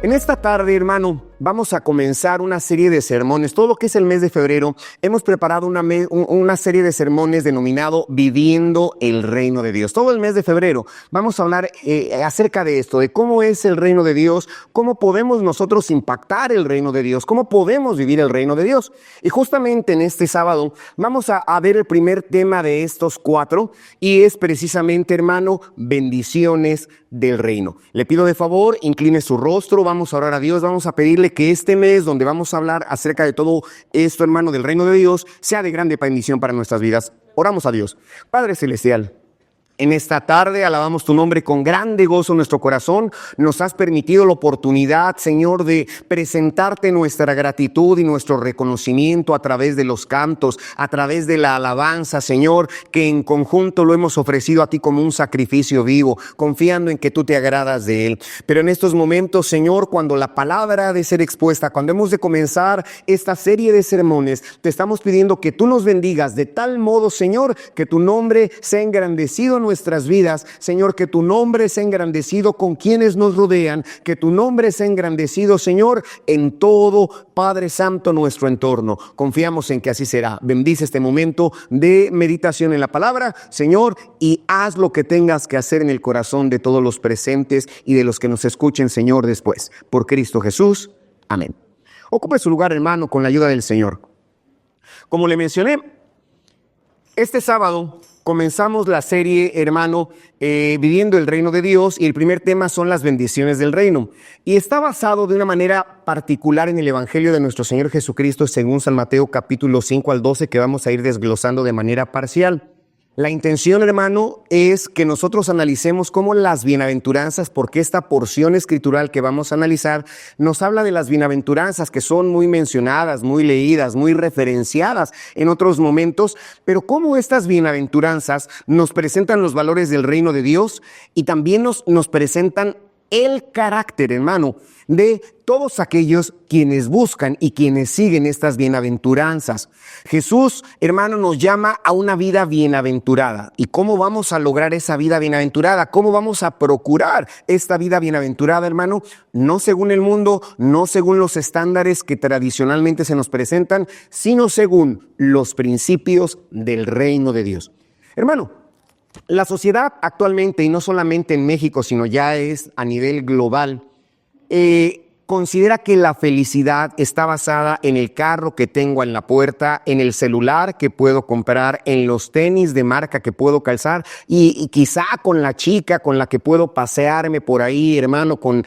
En esta tarde, hermano, vamos a comenzar una serie de sermones. Todo lo que es el mes de febrero, hemos preparado una serie de sermones denominado Viviendo el Reino de Dios. Todo el mes de febrero vamos a hablar acerca de esto, de cómo es el reino de Dios, cómo podemos nosotros impactar el reino de Dios, cómo podemos vivir el reino de Dios. Y justamente en este sábado vamos a ver el primer tema de estos 4 y es precisamente, hermano, bendiciones del reino. Le pido de favor, incline su rostro, vamos a orar a Dios, vamos a pedirle que este mes donde vamos a hablar acerca de todo esto, hermano, del reino de Dios, sea de grande bendición para nuestras vidas. Oramos a Dios. Padre Celestial, en esta tarde alabamos tu nombre con grande gozo en nuestro corazón. Nos has permitido la oportunidad, Señor, de presentarte nuestra gratitud y nuestro reconocimiento a través de los cantos, a través de la alabanza, Señor, que en conjunto lo hemos ofrecido a ti como un sacrificio vivo, confiando en que tú te agradas de él. Pero en estos momentos, Señor, cuando la palabra ha de ser expuesta, cuando hemos de comenzar esta serie de sermones, te estamos pidiendo que tú nos bendigas de tal modo, Señor, que tu nombre sea engrandecido en nuestras vidas, Señor, que tu nombre sea engrandecido con quienes nos rodean, que tu nombre sea engrandecido, Señor, en todo, Padre Santo, nuestro entorno. Confiamos en que así será. Bendice este momento de meditación en la palabra, Señor, y haz lo que tengas que hacer en el corazón de todos los presentes y de los que nos escuchen, Señor, después. Por Cristo Jesús. Amén. Ocupe su lugar, hermano, con la ayuda del Señor. Como le mencioné, este sábado comenzamos la serie, hermano, Viviendo el Reino de Dios, y el primer tema son las bendiciones del reino. Y está basado de una manera particular en el Evangelio de nuestro Señor Jesucristo según San Mateo capítulo 5 al 12, que vamos a ir desglosando de manera parcial. La intención, hermano, es que nosotros analicemos cómo las bienaventuranzas, porque esta porción escritural que vamos a analizar nos habla de las bienaventuranzas que son muy mencionadas, muy leídas, muy referenciadas en otros momentos, pero cómo estas bienaventuranzas nos presentan los valores del reino de Dios y también nos presentan el carácter, hermano, de todos aquellos quienes buscan y quienes siguen estas bienaventuranzas. Jesús, hermano, nos llama a una vida bienaventurada. ¿Y cómo vamos a lograr esa vida bienaventurada? ¿Cómo vamos a procurar esta vida bienaventurada, hermano? No según el mundo, no según los estándares que tradicionalmente se nos presentan, sino según los principios del reino de Dios. Hermano, la sociedad actualmente, y no solamente en México, sino ya es a nivel global, considera que la felicidad está basada en el carro que tengo en la puerta, en el celular que puedo comprar, en los tenis de marca que puedo calzar y quizá con la chica con la que puedo pasearme por ahí, hermano, con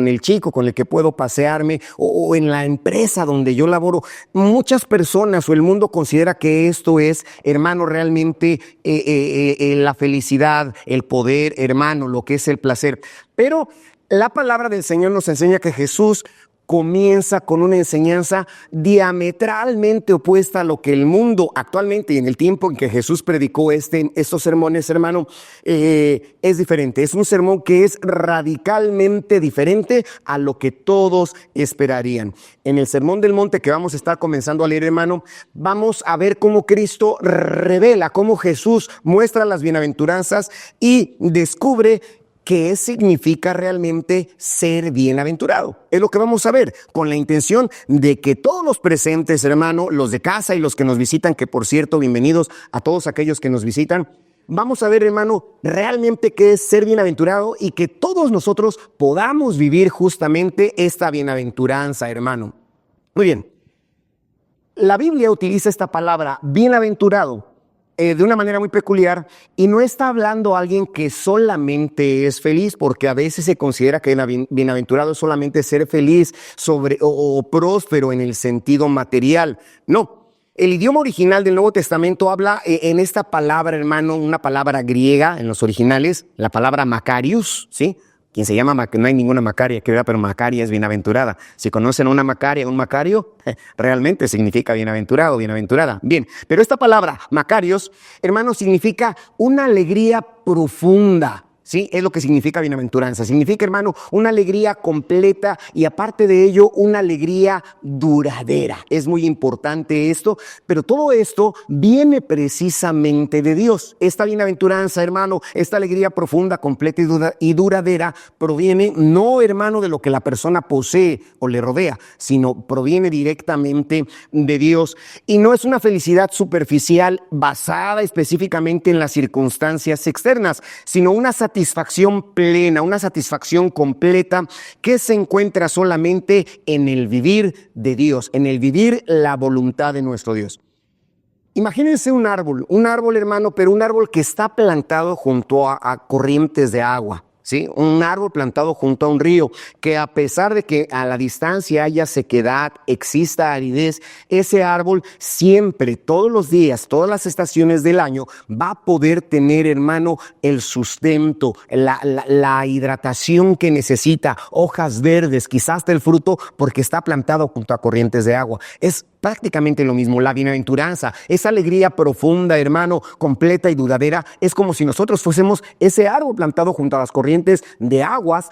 el chico con el que puedo pasearme o en la empresa donde yo laboro. Muchas personas o el mundo considera que esto es, hermano, realmente la felicidad, el poder, hermano, lo que es el placer. Pero la palabra del Señor nos enseña que Jesús comienza con una enseñanza diametralmente opuesta a lo que el mundo actualmente y en el tiempo en que Jesús predicó estos sermones, hermano, es diferente. Es un sermón que es radicalmente diferente a lo que todos esperarían. En el Sermón del Monte que vamos a estar comenzando a leer, hermano, vamos a ver cómo Cristo revela, cómo Jesús muestra las bienaventuranzas y descubre ¿qué significa realmente ser bienaventurado? Es lo que vamos a ver, con la intención de que todos los presentes, hermano, los de casa y los que nos visitan, que por cierto, bienvenidos a todos aquellos que nos visitan, vamos a ver, hermano, realmente qué es ser bienaventurado y que todos nosotros podamos vivir justamente esta bienaventuranza, hermano. Muy bien, la Biblia utiliza esta palabra bienaventurado de una manera muy peculiar, y no está hablando a alguien que solamente es feliz, porque a veces se considera que bienaventurado es solamente ser feliz o próspero en el sentido material. No, el idioma original del Nuevo Testamento habla en esta palabra, hermano, una palabra griega en los originales, la palabra Macarius, ¿sí? Quien se llama, no hay ninguna Macaria, pero Macaria es bienaventurada. Si conocen una Macaria, un Macario, realmente significa bienaventurado, bienaventurada. Bien, pero esta palabra, Macarios, hermano, significa una alegría profunda, Sí, es lo que significa bienaventuranza. Significa, hermano, una alegría completa y aparte de ello, una alegría duradera. Es muy importante esto, pero todo esto viene precisamente de Dios. Esta bienaventuranza, hermano, esta alegría profunda, completa y duradera proviene no, hermano, de lo que la persona posee o le rodea, sino proviene directamente de Dios. Y no es una felicidad superficial basada específicamente en las circunstancias externas, sino una satisfacción plena, una satisfacción completa que se encuentra solamente en el vivir de Dios, en el vivir la voluntad de nuestro Dios. Imagínense un árbol, hermano, pero un árbol que está plantado junto a corrientes de agua. ¿Sí? Un árbol plantado junto a un río, que a pesar de que a la distancia haya sequedad, exista aridez, ese árbol siempre, todos los días, todas las estaciones del año, va a poder tener, hermano, el sustento, la hidratación que necesita, hojas verdes, quizás hasta el fruto, porque está plantado junto a corrientes de agua. Es prácticamente lo mismo. La bienaventuranza, esa alegría profunda, hermano, completa y duradera, es como si nosotros fuésemos ese árbol plantado junto a las corrientes de aguas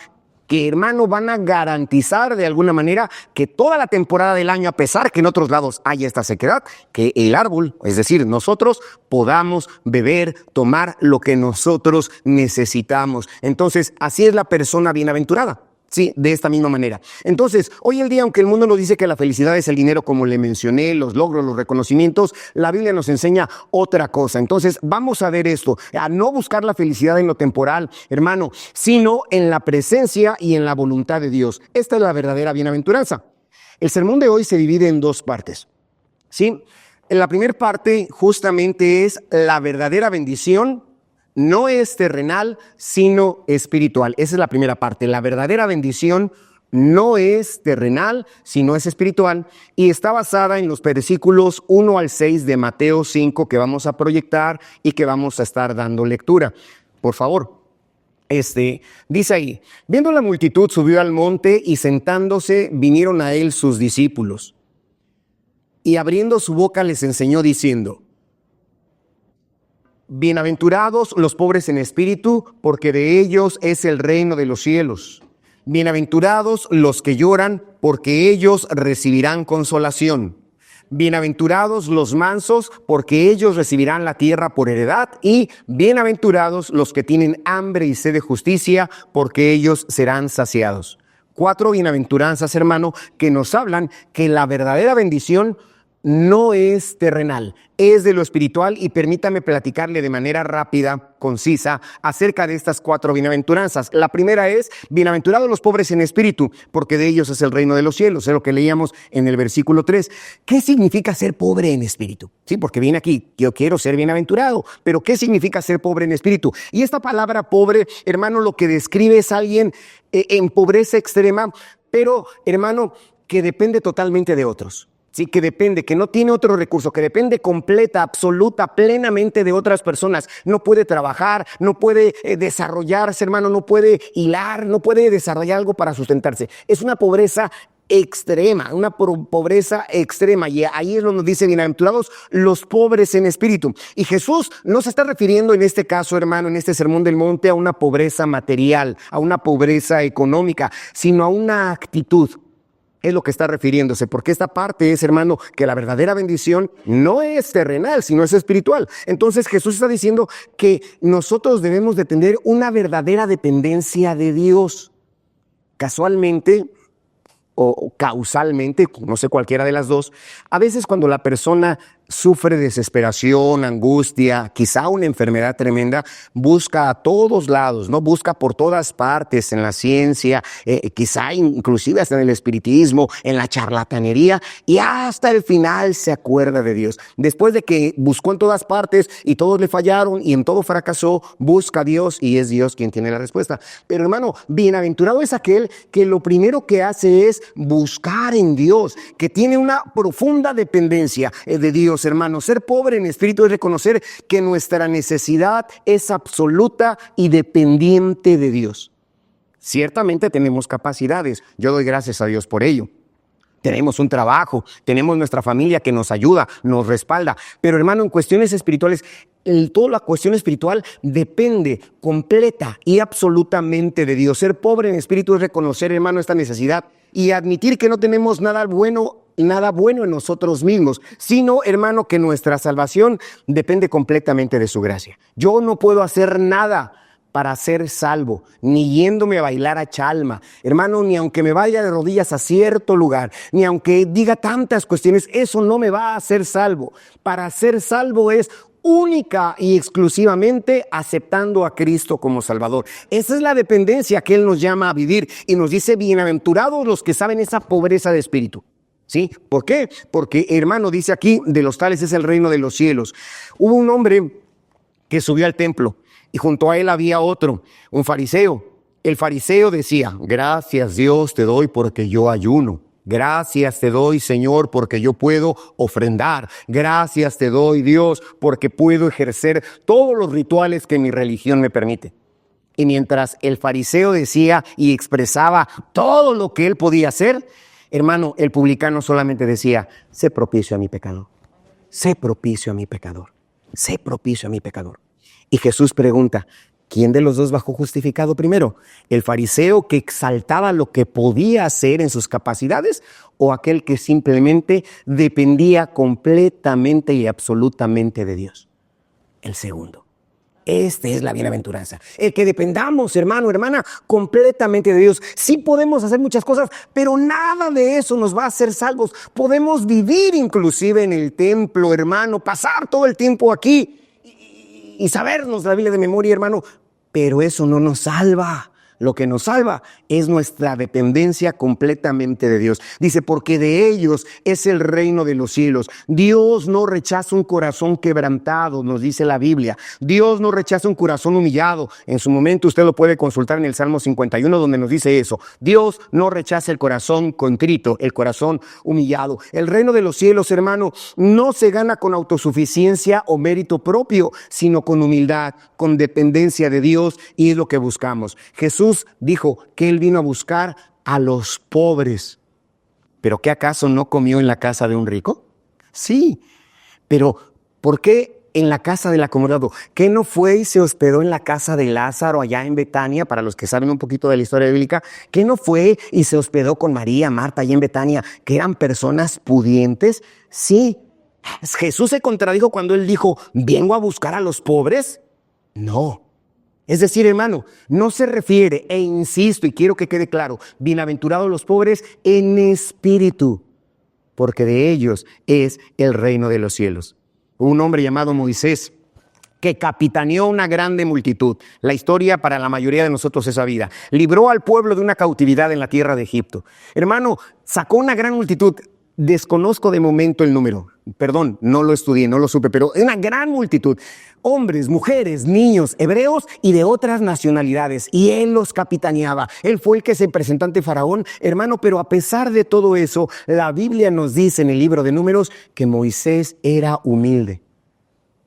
que, hermano, van a garantizar de alguna manera que toda la temporada del año, a pesar que en otros lados haya esta sequedad, que el árbol, es decir, nosotros podamos beber, tomar lo que nosotros necesitamos. Entonces, así es la persona bienaventurada. Sí, de esta misma manera. Entonces, hoy en día, aunque el mundo nos dice que la felicidad es el dinero, como le mencioné, los logros, los reconocimientos, la Biblia nos enseña otra cosa. Entonces, vamos a ver esto, a no buscar la felicidad en lo temporal, hermano, sino en la presencia y en la voluntad de Dios. Esta es la verdadera bienaventuranza. El sermón de hoy se divide en dos partes, ¿sí? En la primera parte, justamente, es la verdadera bendición. No es terrenal, sino espiritual. Esa es la primera parte. La verdadera bendición no es terrenal, sino es espiritual. Y está basada en los versículos 1 al 6 de Mateo 5 que vamos a proyectar y que vamos a estar dando lectura. Por favor. Dice ahí, viendo la multitud subió al monte y sentándose vinieron a él sus discípulos. Y abriendo su boca les enseñó diciendo, bienaventurados los pobres en espíritu, porque de ellos es el reino de los cielos. Bienaventurados los que lloran, porque ellos recibirán consolación. Bienaventurados los mansos, porque ellos recibirán la tierra por heredad. Y bienaventurados los que tienen hambre y sed de justicia, porque ellos serán saciados. 4 bienaventuranzas, hermano, que nos hablan que la verdadera bendición no es terrenal, es de lo espiritual, y permítame platicarle de manera rápida, concisa, acerca de estas 4 bienaventuranzas. La primera es, bienaventurados los pobres en espíritu, porque de ellos es el reino de los cielos, es lo que leíamos en el versículo 3. ¿Qué significa ser pobre en espíritu? Sí, porque viene aquí, yo quiero ser bienaventurado, pero ¿qué significa ser pobre en espíritu? Y esta palabra pobre, hermano, lo que describe es alguien en pobreza extrema, pero, hermano, que depende totalmente de otros. Sí, que depende, que no tiene otro recurso, que depende completa, absoluta, plenamente de otras personas. No puede trabajar, no puede desarrollarse, hermano, no puede hilar, no puede desarrollar algo para sustentarse. Es una pobreza extrema, una pobreza extrema. Y ahí es donde nos dice, bienaventurados los pobres en espíritu. Y Jesús no se está refiriendo en este caso, hermano, en este sermón del monte, a una pobreza material, a una pobreza económica, sino a una actitud. Es lo que está refiriéndose, porque esta parte es, hermano, que la verdadera bendición no es terrenal, sino es espiritual. Entonces Jesús está diciendo que nosotros debemos de tener una verdadera dependencia de Dios. Casualmente o causalmente, no sé, cualquiera de las dos, a veces cuando la persona sufre desesperación, angustia, quizá una enfermedad tremenda, busca a todos lados, ¿no? Busca por todas partes, en la ciencia, quizá inclusive hasta en el espiritismo, en la charlatanería, y hasta el final se acuerda de Dios. Después de que buscó en todas partes y todos le fallaron y en todo fracasó, busca a Dios y es Dios quien tiene la respuesta. Pero, hermano, bienaventurado es aquel que lo primero que hace es buscar en Dios, que tiene una profunda dependencia de Dios. Hermano, ser pobre en espíritu es reconocer que nuestra necesidad es absoluta y dependiente de Dios. Ciertamente tenemos capacidades, yo doy gracias a Dios por ello. tenemos un trabajo, tenemos nuestra familia que nos ayuda, nos respalda. Pero hermano, en cuestiones espirituales, toda la cuestión espiritual depende completa y absolutamente de Dios. Ser pobre en espíritu es reconocer, hermano, esta necesidad y admitir que no tenemos nada bueno en nosotros mismos, sino, hermano, que nuestra salvación depende completamente de su gracia. Yo no puedo hacer nada para ser salvo, ni yéndome a bailar a Chalma, hermano, ni aunque me vaya de rodillas a cierto lugar, ni aunque diga tantas cuestiones, eso no me va a hacer salvo. Para ser salvo es única y exclusivamente aceptando a Cristo como Salvador. Esa es la dependencia que Él nos llama a vivir y nos dice, bienaventurados los que saben esa pobreza de espíritu. ¿Sí? ¿Por qué? Porque, hermano, dice aquí, de los tales es el reino de los cielos. Hubo un hombre que subió al templo y junto a él había otro, un fariseo. El fariseo decía, gracias Dios te doy porque yo ayuno. Gracias te doy, Señor, porque yo puedo ofrendar. Gracias te doy, Dios, porque puedo ejercer todos los rituales que mi religión me permite. Y mientras el fariseo decía y expresaba todo lo que él podía hacer, hermano, el publicano solamente decía, sé propicio a mi pecador. Sé propicio a mi pecador. Sé propicio a mi pecador. Y Jesús pregunta, ¿quién de los dos bajó justificado primero? ¿El fariseo que exaltaba lo que podía hacer en sus capacidades o aquel que simplemente dependía completamente y absolutamente de Dios? El segundo. Esta es la bienaventuranza. El que dependamos, hermano, hermana, completamente de Dios. Sí podemos hacer muchas cosas, pero nada de eso nos va a hacer salvos. Podemos vivir inclusive en el templo, hermano, pasar todo el tiempo aquí y sabernos la Biblia de memoria, hermano, pero eso no nos salva. Lo que nos salva es nuestra dependencia completamente de Dios. Dice, porque de ellos es el reino de los cielos. Dios no rechaza un corazón quebrantado, nos dice la Biblia. Dios no rechaza un corazón humillado. En su momento usted lo puede consultar en el Salmo 51, donde nos dice eso. Dios no rechaza el corazón contrito, el corazón humillado. El reino de los cielos, hermano, no se gana con autosuficiencia o mérito propio, sino con humildad, con dependencia de Dios, y es lo que buscamos. Jesús dijo que Él vino a buscar a los pobres. ¿Pero qué acaso no comió en la casa de un rico? Sí, pero ¿por qué en la casa del acomodado? ¿Qué no fue y se hospedó en la casa de Lázaro allá en Betania? Para los que saben un poquito de la historia bíblica, ¿qué no fue y se hospedó con María, Marta allá en Betania, que eran personas pudientes? Sí. ¿Jesús se contradijo cuando Él dijo, vengo a buscar a los pobres? No. Es decir, hermano, no se refiere, e insisto y quiero que quede claro, bienaventurados los pobres en espíritu, porque de ellos es el reino de los cielos. Un hombre llamado Moisés, que capitaneó una grande multitud. La historia para la mayoría de nosotros es sabida. Libró al pueblo de una cautividad en la tierra de Egipto. Hermano, sacó una gran multitud. Desconozco de momento el número. Perdón, no lo estudié, no lo supe, pero una gran multitud. Hombres, mujeres, niños, hebreos y de otras nacionalidades. Y él los capitaneaba. Él fue el que se presentó ante Faraón, hermano, pero a pesar de todo eso, la Biblia nos dice en el libro de Números que Moisés era humilde.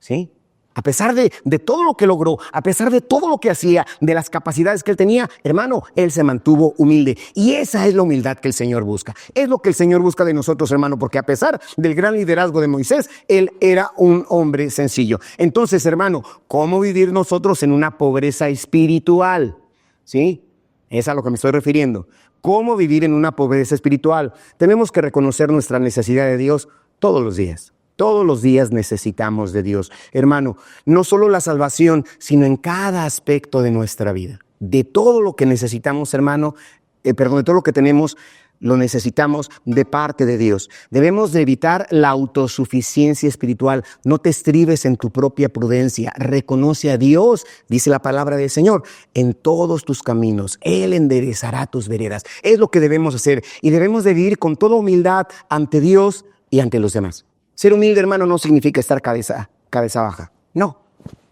¿Sí? A pesar de todo lo que logró, a pesar de todo lo que hacía, de las capacidades que él tenía, hermano, él se mantuvo humilde. Y esa es la humildad que el Señor busca. Es lo que el Señor busca de nosotros, hermano, porque a pesar del gran liderazgo de Moisés, él era un hombre sencillo. Entonces, hermano, ¿cómo vivir nosotros en una pobreza espiritual? ¿Sí? Es a lo que me estoy refiriendo. ¿Cómo vivir en una pobreza espiritual? Tenemos que reconocer nuestra necesidad de Dios todos los días. Todos los días necesitamos de Dios. Hermano, no solo la salvación, sino en cada aspecto de nuestra vida. De todo lo que necesitamos, hermano, de todo lo que tenemos, lo necesitamos de parte de Dios. Debemos de evitar la autosuficiencia espiritual. No te estribes en tu propia prudencia. Reconoce a Dios, dice la palabra del Señor, en todos tus caminos. Él enderezará tus veredas. Es lo que debemos hacer y debemos de vivir con toda humildad ante Dios y ante los demás. Ser humilde, hermano, no significa estar cabeza baja. No.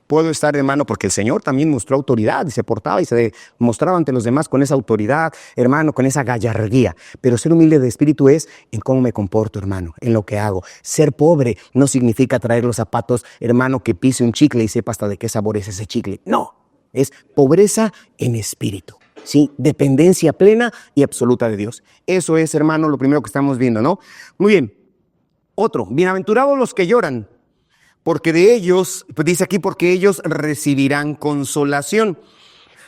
Puedo estar, hermano, porque el Señor también mostró autoridad y se portaba y se mostraba ante los demás con esa autoridad, hermano, con esa gallardía. Pero ser humilde de espíritu es en cómo me comporto, hermano, en lo que hago. Ser pobre no significa traer los zapatos, hermano, que pise un chicle y sepa hasta de qué sabor es ese chicle. No. Es pobreza en espíritu. Sí, dependencia plena y absoluta de Dios. Eso es, hermano, lo primero que estamos viendo, ¿no? Muy bien. Otro, bienaventurados los que lloran, porque de ellos, pues dice aquí, porque ellos recibirán consolación.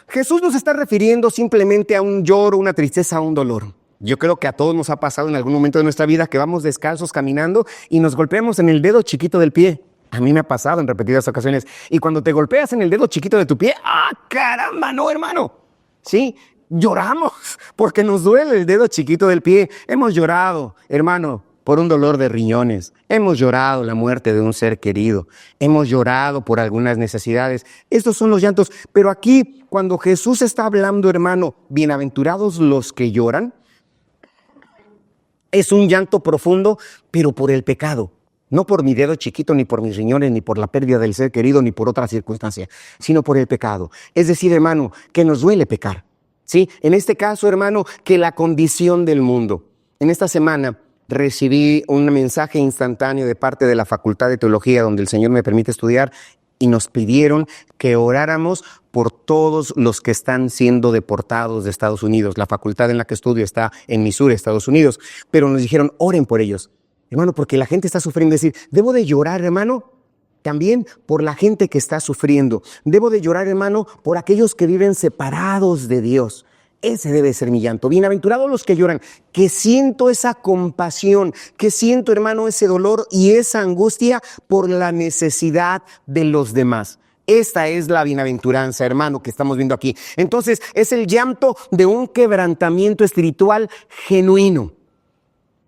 Jesús nos está refiriendo simplemente a un lloro, una tristeza, a un dolor. Yo creo que a todos nos ha pasado en algún momento de nuestra vida que vamos descalzos caminando y nos golpeamos en el dedo chiquito del pie. A mí me ha pasado en repetidas ocasiones. Y cuando te golpeas en el dedo chiquito de tu pie, ¡ah, caramba, no, hermano! Sí, lloramos porque nos duele el dedo chiquito del pie. Hemos llorado, hermano, por un dolor de riñones. Hemos llorado la muerte de un ser querido. Hemos llorado por algunas necesidades. Estos son los llantos. Pero aquí, cuando Jesús está hablando, hermano, bienaventurados los que lloran, es un llanto profundo, pero por el pecado. No por mi dedo chiquito, ni por mis riñones, ni por la pérdida del ser querido, ni por otra circunstancia, sino por el pecado. Es decir, hermano, que nos duele pecar. ¿Sí? En este caso, hermano, que la condición del mundo. En esta semana recibí un mensaje instantáneo de parte de la Facultad de Teología, donde el Señor me permite estudiar, y nos pidieron que oráramos por todos los que están siendo deportados de Estados Unidos. La facultad en la que estudio está en Missouri, Estados Unidos, pero nos dijeron, oren por ellos. Hermano, porque la gente está sufriendo. Es decir, debo de llorar, hermano, también por la gente que está sufriendo. Debo de llorar, hermano, por aquellos que viven separados de Dios. Ese debe ser mi llanto. Bienaventurados los que lloran, que siento esa compasión, que siento, hermano, ese dolor y esa angustia por la necesidad de los demás. Esta es la bienaventuranza, hermano, que estamos viendo aquí. Entonces, es el llanto de un quebrantamiento espiritual genuino.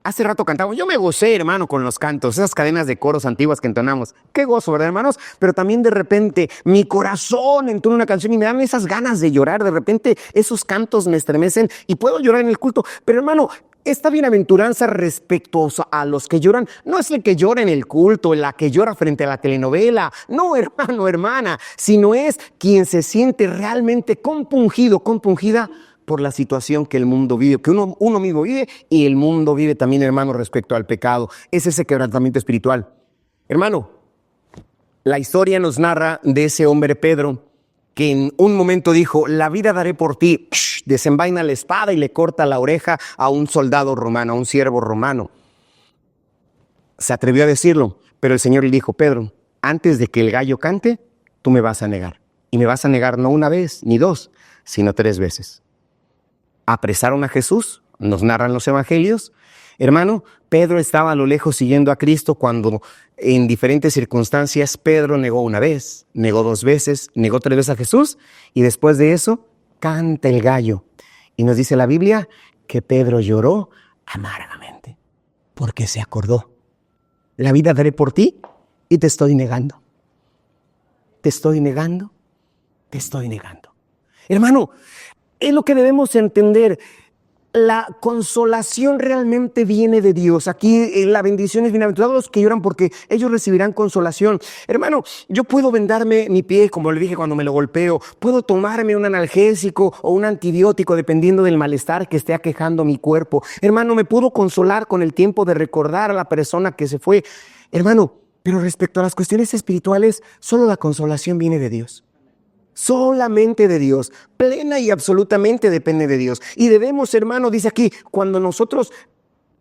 Hace rato cantamos, yo me gocé, hermano, con los cantos, esas cadenas de coros antiguas que entonamos. Qué gozo, ¿verdad, hermanos? Pero también de repente mi corazón entona una canción y me dan esas ganas de llorar. De repente esos cantos me estremecen y puedo llorar en el culto. Pero, hermano, esta bienaventuranza respecto a los que lloran no es el que llora en el culto, la que llora frente a la telenovela. No, hermano, hermana, sino es quien se siente realmente compungido, compungida por la situación que el mundo vive, que uno mismo vive y el mundo vive también, hermano, respecto al pecado. Es ese quebrantamiento espiritual. Hermano, la historia nos narra de ese hombre Pedro que en un momento dijo, la vida daré por ti, desenvaina la espada y le corta la oreja a un soldado romano, a un siervo romano. Se atrevió a decirlo, pero el Señor le dijo, Pedro, antes de que el gallo cante, tú me vas a negar. Y me vas a negar no una vez ni dos, sino 3 veces. Apresaron a Jesús, nos narran los evangelios. Hermano, Pedro estaba a lo lejos siguiendo a Cristo cuando en diferentes circunstancias Pedro negó 1 vez, negó 2 veces, negó 3 veces a Jesús y después de eso canta el gallo. Y nos dice la Biblia que Pedro lloró amargamente porque se acordó. La vida daré por ti y te estoy negando. Te estoy negando, te estoy negando. Hermano, es lo que debemos entender. La consolación realmente viene de Dios. Aquí la bendición es bienaventurados los que lloran porque ellos recibirán consolación. Hermano, yo puedo vendarme mi pie, como le dije cuando me lo golpeo. Puedo tomarme un analgésico o un antibiótico dependiendo del malestar que esté aquejando mi cuerpo. Hermano, me puedo consolar con el tiempo de recordar a la persona que se fue. Hermano, pero respecto a las cuestiones espirituales, solo la consolación viene de Dios. Solamente de Dios, plena y absolutamente depende de Dios. Y debemos, hermano, dice aquí, cuando nosotros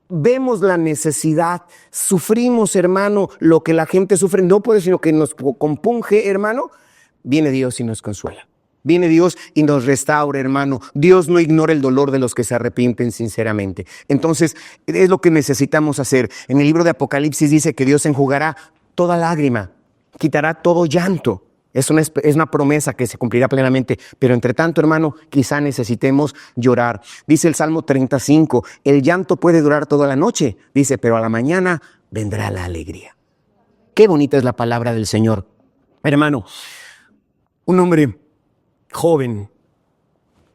vemos la necesidad, sufrimos, hermano, lo que la gente sufre, no puede sino que nos compunge, hermano, viene Dios y nos consuela. Viene Dios y nos restaura, hermano. Dios no ignora el dolor de los que se arrepienten sinceramente. Entonces, es lo que necesitamos hacer. En el libro de Apocalipsis dice que Dios enjugará toda lágrima, quitará todo llanto. Es una promesa que se cumplirá plenamente, pero entre tanto, hermano, quizá necesitemos llorar. Dice el Salmo 35, el llanto puede durar toda la noche, dice, pero a la mañana vendrá la alegría. Qué bonita es la palabra del Señor. Hermano, un hombre joven,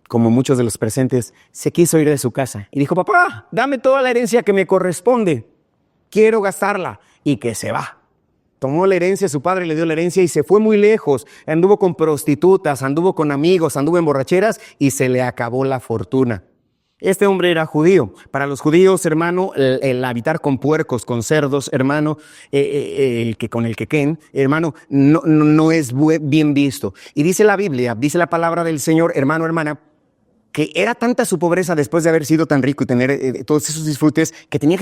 como muchos de los presentes, se quiso ir de su casa y dijo, papá, dame toda la herencia que me corresponde, quiero gastarla, y que se va. Tomó la herencia, su padre le dio la herencia y se fue muy lejos. Anduvo con prostitutas, anduvo con amigos, anduvo en borracheras y se le acabó la fortuna. Este hombre era judío. Para los judíos, hermano, el habitar con puercos, con cerdos, hermano, con el quequén, hermano, no es bien visto. Y dice la Biblia, dice la palabra del Señor, hermano, hermana, que era tanta su pobreza después de haber sido tan rico y tener todos esos disfrutes que tenía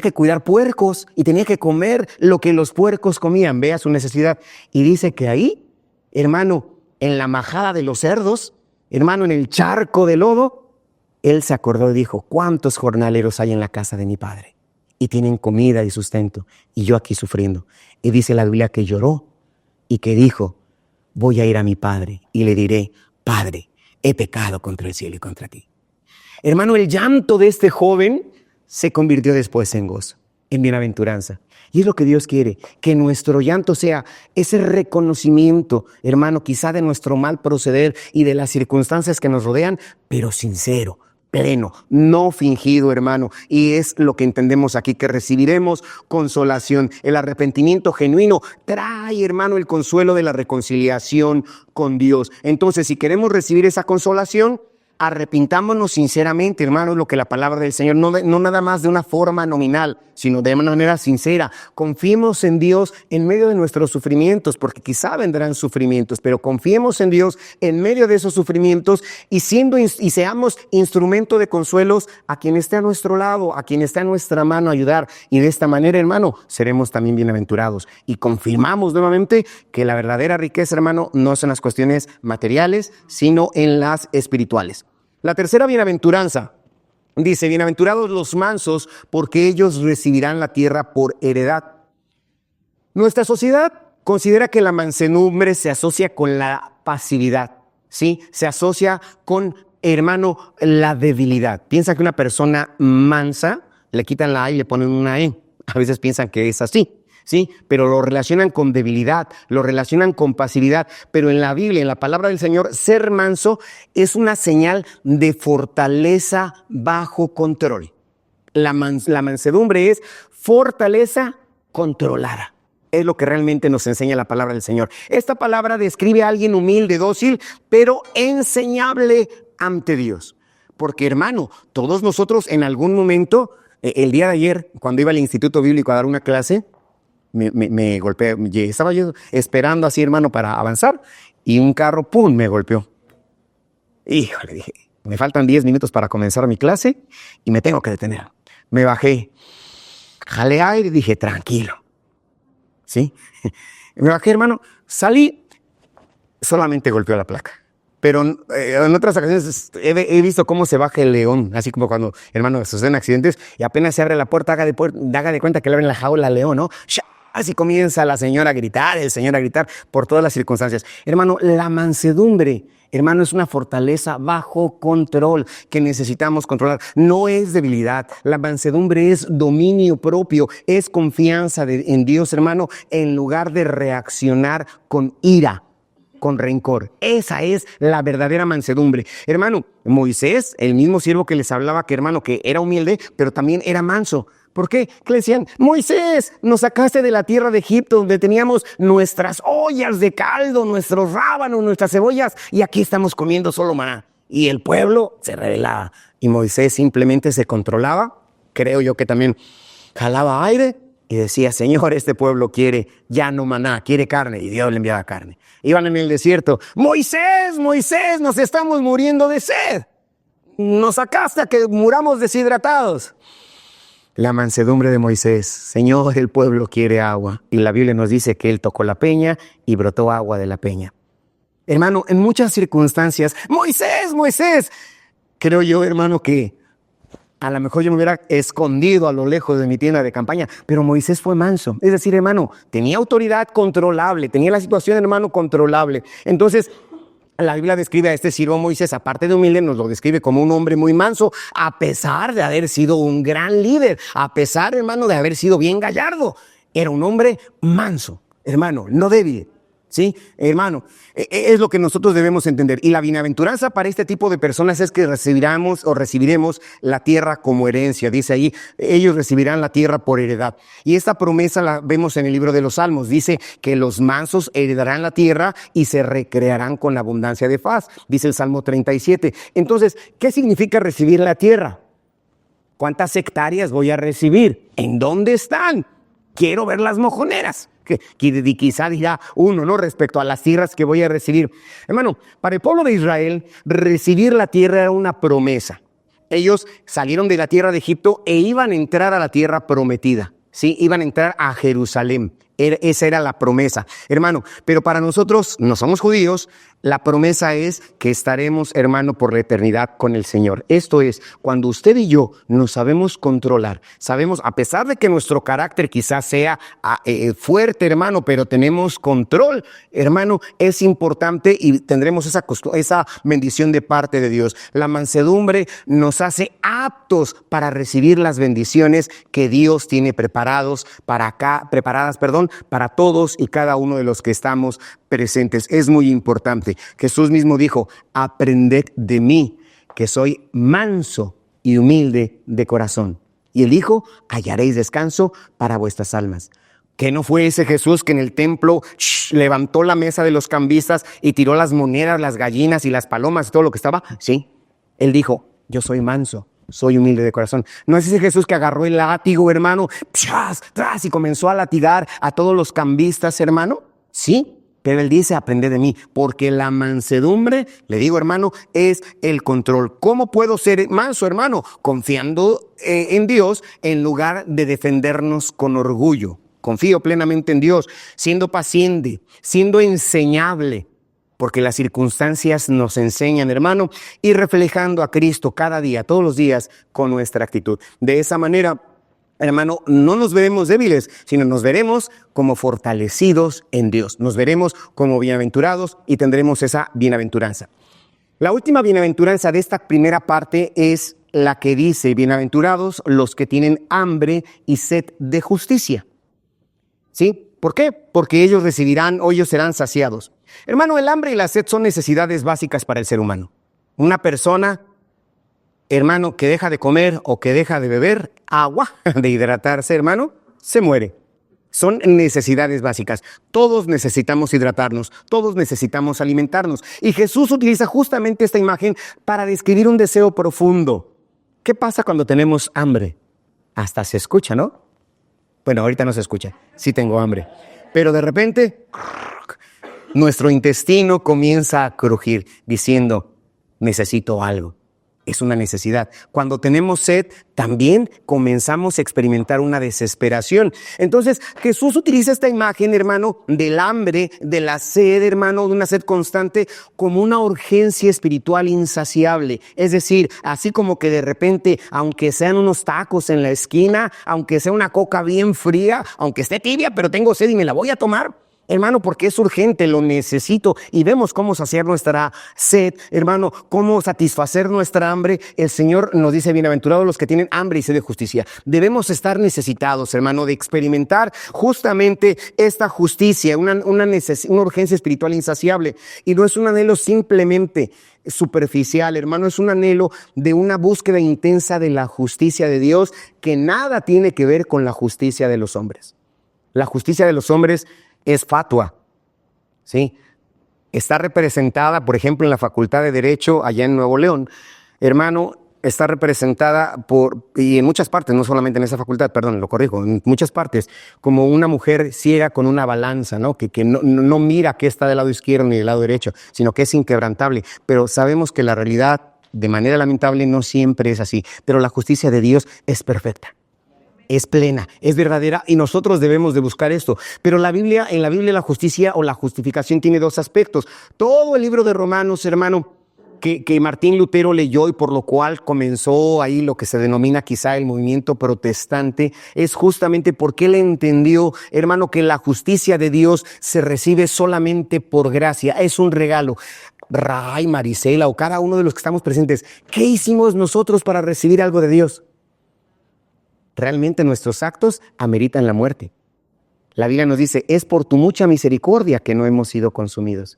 que cuidar puercos y tenía que comer lo que los puercos comían. Vea su necesidad. Y dice que ahí, hermano, en la majada de los cerdos, hermano, en el charco de lodo, él se acordó y dijo, ¿cuántos jornaleros hay en la casa de mi padre? Y tienen comida y sustento, y yo aquí sufriendo. Y dice la Biblia que lloró y que dijo, voy a ir a mi padre y le diré, Padre, he pecado contra el cielo y contra ti. Hermano, el llanto de este joven se convirtió después en gozo, en bienaventuranza. Y es lo que Dios quiere, que nuestro llanto sea ese reconocimiento, hermano, quizá de nuestro mal proceder y de las circunstancias que nos rodean, pero sincero, pleno, no fingido, hermano. Y es lo que entendemos aquí, que recibiremos consolación. El arrepentimiento genuino trae, hermano, el consuelo de la reconciliación con Dios. Entonces, si queremos recibir esa consolación, arrepintámonos sinceramente, hermano, lo que la palabra del Señor, no nada más de una forma nominal, sino de una manera sincera. Confiemos en Dios en medio de nuestros sufrimientos, porque quizá vendrán sufrimientos, pero confiemos en Dios en medio de esos sufrimientos y seamos instrumento de consuelos a quien esté a nuestro lado, a quien esté a nuestra mano ayudar. Y de esta manera, hermano, seremos también bienaventurados. Y confirmamos nuevamente que la verdadera riqueza, hermano, no son las cuestiones materiales, sino en las espirituales. La tercera bienaventuranza dice, bienaventurados los mansos, porque ellos recibirán la tierra por heredad. Nuestra sociedad considera que la mansedumbre se asocia con la pasividad, ¿sí? Se asocia con, hermano, la debilidad. Piensa que una persona mansa, le quitan la A y le ponen una E. A veces piensan que es así. Sí, pero lo relacionan con debilidad, lo relacionan con pasividad. Pero en la Biblia, en la palabra del Señor, ser manso es una señal de fortaleza bajo control. La mansedumbre es fortaleza controlada. Es lo que realmente nos enseña la palabra del Señor. Esta palabra describe a alguien humilde, dócil, pero enseñable ante Dios. Porque, hermano, todos nosotros en algún momento, el día de ayer, cuando iba al Instituto Bíblico a dar una clase, me golpeé, estaba yo esperando así, hermano, para avanzar, y un carro, ¡pum!, me golpeó. Híjole, dije, me faltan 10 minutos para comenzar mi clase y me tengo que detener. Me bajé, jalé aire y dije, tranquilo, ¿sí? Me bajé, hermano, salí, solamente golpeó la placa. Pero en otras ocasiones he visto cómo se baja el león, así como cuando, hermano, suceden accidentes y apenas se abre la puerta, haga de cuenta que le abren la jaula al león, ¿no? Así comienza la señora a gritar, el señor a gritar por todas las circunstancias. Hermano, la mansedumbre, hermano, es una fortaleza bajo control que necesitamos controlar. No es debilidad. La mansedumbre es dominio propio, es confianza en Dios, hermano, en lugar de reaccionar con ira, con rencor. Esa es la verdadera mansedumbre. Hermano, Moisés, el mismo siervo que les hablaba, que hermano, que era humilde, pero también era manso. ¿Por qué? Que le decían, Moisés, nos sacaste de la tierra de Egipto, donde teníamos nuestras ollas de caldo, nuestros rábanos, nuestras cebollas, y aquí estamos comiendo solo maná. Y el pueblo se rebelaba. Y Moisés simplemente se controlaba. Creo yo que también jalaba aire y decía, Señor, este pueblo quiere ya no maná, quiere carne. Y Dios le enviaba carne. Iban en el desierto, Moisés, Moisés, nos estamos muriendo de sed. Nos sacaste a que muramos deshidratados. La mansedumbre de Moisés, Señor, el pueblo quiere agua. Y la Biblia nos dice que él tocó la peña y brotó agua de la peña. Hermano, en muchas circunstancias, Moisés, Moisés, creo yo, hermano, que a lo mejor yo me hubiera escondido a lo lejos de mi tienda de campaña, pero Moisés fue manso. Es decir, hermano, tenía autoridad controlable, tenía la situación, hermano, controlable. Entonces, la Biblia describe a este siervo Moisés, aparte de humilde, nos lo describe como un hombre muy manso, a pesar de haber sido un gran líder, a pesar, hermano, de haber sido bien gallardo. Era un hombre manso, hermano, no débil. Sí, hermano, es lo que nosotros debemos entender. Y la bienaventuranza para este tipo de personas es que recibiremos la tierra como herencia. Dice ahí, ellos recibirán la tierra por heredad. Y esta promesa la vemos en el libro de los Salmos. Dice que los mansos heredarán la tierra y se recrearán con abundancia de paz. Dice el Salmo 37. Entonces, ¿qué significa recibir la tierra? ¿Cuántas hectáreas voy a recibir? ¿En dónde están? Quiero ver las mojoneras. Quizá dirá uno, ¿no? Respecto a las tierras que voy a recibir. Hermano, para el pueblo de Israel, recibir la tierra era una promesa. Ellos salieron de la tierra de Egipto e iban a entrar a la tierra prometida. Sí, iban a entrar a Jerusalén. Esa era la promesa, hermano. Pero para nosotros, no somos judíos, la promesa es que estaremos, hermano, por la eternidad con el Señor. Esto es, cuando usted y yo nos sabemos controlar, sabemos, a pesar de que nuestro carácter quizás sea fuerte, hermano, pero tenemos control, hermano, es importante y tendremos esa bendición de parte de Dios. La mansedumbre nos hace aptos para recibir las bendiciones que Dios tiene preparadas para todos y cada uno de los que estamos presentes. Es muy importante. Jesús mismo dijo, aprended de mí, que soy manso y humilde de corazón. Y él dijo, hallaréis descanso para vuestras almas. ¿Qué no fue ese Jesús que en el templo levantó la mesa de los cambistas y tiró las monedas, las gallinas y las palomas y todo lo que estaba? Sí, él dijo, yo soy manso. Soy humilde de corazón. No es ese Jesús que agarró el látigo, hermano, tras y comenzó a latigar a todos los cambistas, hermano. Sí, pero él dice, aprende de mí, porque la mansedumbre, le digo, hermano, es el control. ¿Cómo puedo ser manso, hermano? Confiando en Dios en lugar de defendernos con orgullo. Confío plenamente en Dios, siendo paciente, siendo enseñable. Porque las circunstancias nos enseñan, hermano, y reflejando a Cristo cada día, todos los días, con nuestra actitud. De esa manera, hermano, no nos veremos débiles, sino nos veremos como fortalecidos en Dios. Nos veremos como bienaventurados y tendremos esa bienaventuranza. La última bienaventuranza de esta primera parte es la que dice, bienaventurados los que tienen hambre y sed de justicia. ¿Sí? ¿Por qué? Porque ellos recibirán o ellos serán saciados. Hermano, el hambre y la sed son necesidades básicas para el ser humano. Una persona, hermano, que deja de comer o que deja de beber agua, de hidratarse, hermano, se muere. Son necesidades básicas. Todos necesitamos hidratarnos, todos necesitamos alimentarnos. Y Jesús utiliza justamente esta imagen para describir un deseo profundo. ¿Qué pasa cuando tenemos hambre? Hasta se escucha, ¿no? Bueno, ahorita no se escucha. Sí tengo hambre. Pero de repente, nuestro intestino comienza a crujir diciendo, necesito algo. Es una necesidad. Cuando tenemos sed, también comenzamos a experimentar una desesperación. Entonces, Jesús utiliza esta imagen, hermano, del hambre, de la sed, hermano, de una sed constante, como una urgencia espiritual insaciable. Es decir, así como que de repente, aunque sean unos tacos en la esquina, aunque sea una coca bien fría, aunque esté tibia, pero tengo sed y me la voy a tomar, hermano, porque es urgente, lo necesito. Y vemos cómo saciar nuestra sed, hermano, cómo satisfacer nuestra hambre. El Señor nos dice, bienaventurados los que tienen hambre y sed de justicia. Debemos estar necesitados, hermano, de experimentar justamente esta justicia, una urgencia espiritual insaciable. Y no es un anhelo simplemente superficial, hermano, es un anhelo de una búsqueda intensa de la justicia de Dios que nada tiene que ver con la justicia de los hombres. La justicia de los hombres es fatua, ¿sí? Está representada, por ejemplo, en la Facultad de Derecho allá en Nuevo León. Hermano, está representada y en muchas partes, no solamente en esa facultad, perdón, lo corrijo, en muchas partes, como una mujer ciega con una balanza, ¿no? Que no mira que está del lado izquierdo ni del lado derecho, sino que es inquebrantable. Pero sabemos que la realidad, de manera lamentable, no siempre es así. Pero la justicia de Dios es perfecta. Es plena, es verdadera y nosotros debemos de buscar esto. Pero en la Biblia la justicia o la justificación tiene dos aspectos. Todo el libro de Romanos, hermano, que Martín Lutero leyó y por lo cual comenzó ahí lo que se denomina quizá el movimiento protestante, es justamente porque él entendió, hermano, que la justicia de Dios se recibe solamente por gracia, es un regalo. Ray, Marisela o cada uno de los que estamos presentes, ¿qué hicimos nosotros para recibir algo de Dios? Realmente nuestros actos ameritan la muerte. La Biblia nos dice, es por tu mucha misericordia que no hemos sido consumidos.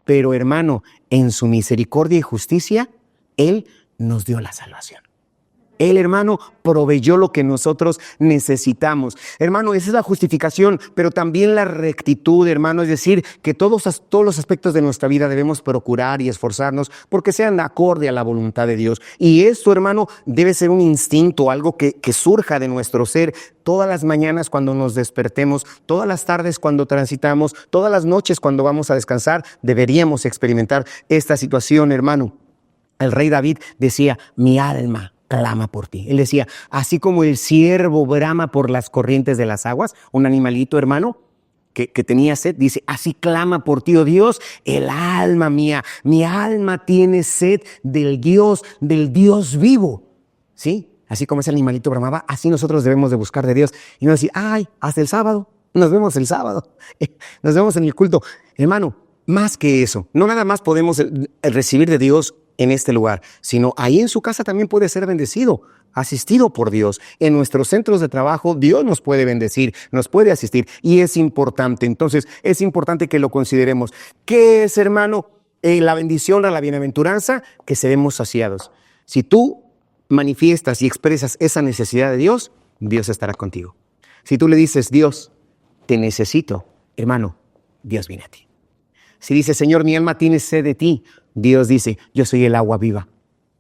Pero hermano, en su misericordia y justicia, Él nos dio la salvación. Él, hermano, proveyó lo que nosotros necesitamos. Hermano, esa es la justificación, pero también la rectitud, hermano. Es decir, que todos los aspectos de nuestra vida debemos procurar y esforzarnos porque sean acorde a la voluntad de Dios. Y esto, hermano, debe ser un instinto, algo que surja de nuestro ser. Todas las mañanas cuando nos despertemos, todas las tardes cuando transitamos, todas las noches cuando vamos a descansar, deberíamos experimentar esta situación, hermano. El rey David decía, mi alma clama por ti. Él decía, así como el ciervo brama por las corrientes de las aguas, un animalito, hermano, que tenía sed, dice, así clama por ti, oh Dios, el alma mía, mi alma tiene sed del Dios vivo. ¿Sí? Así como ese animalito bramaba, así nosotros debemos de buscar de Dios. Y no decir, ay, hasta el sábado, nos vemos el sábado, nos vemos en el culto. Hermano, más que eso, no nada más podemos recibir de Dios en este lugar, sino ahí en su casa también puede ser bendecido, asistido por Dios. En nuestros centros de trabajo, Dios nos puede bendecir, nos puede asistir y es importante. Entonces, es importante que lo consideremos. ¿Qué es, hermano? La bendición a la bienaventuranza, que seremos saciados. Si tú manifiestas y expresas esa necesidad de Dios, Dios estará contigo. Si tú le dices, Dios, te necesito, hermano, Dios viene a ti. Si dices, Señor, mi alma tiene sed de ti, Dios dice, yo soy el agua viva.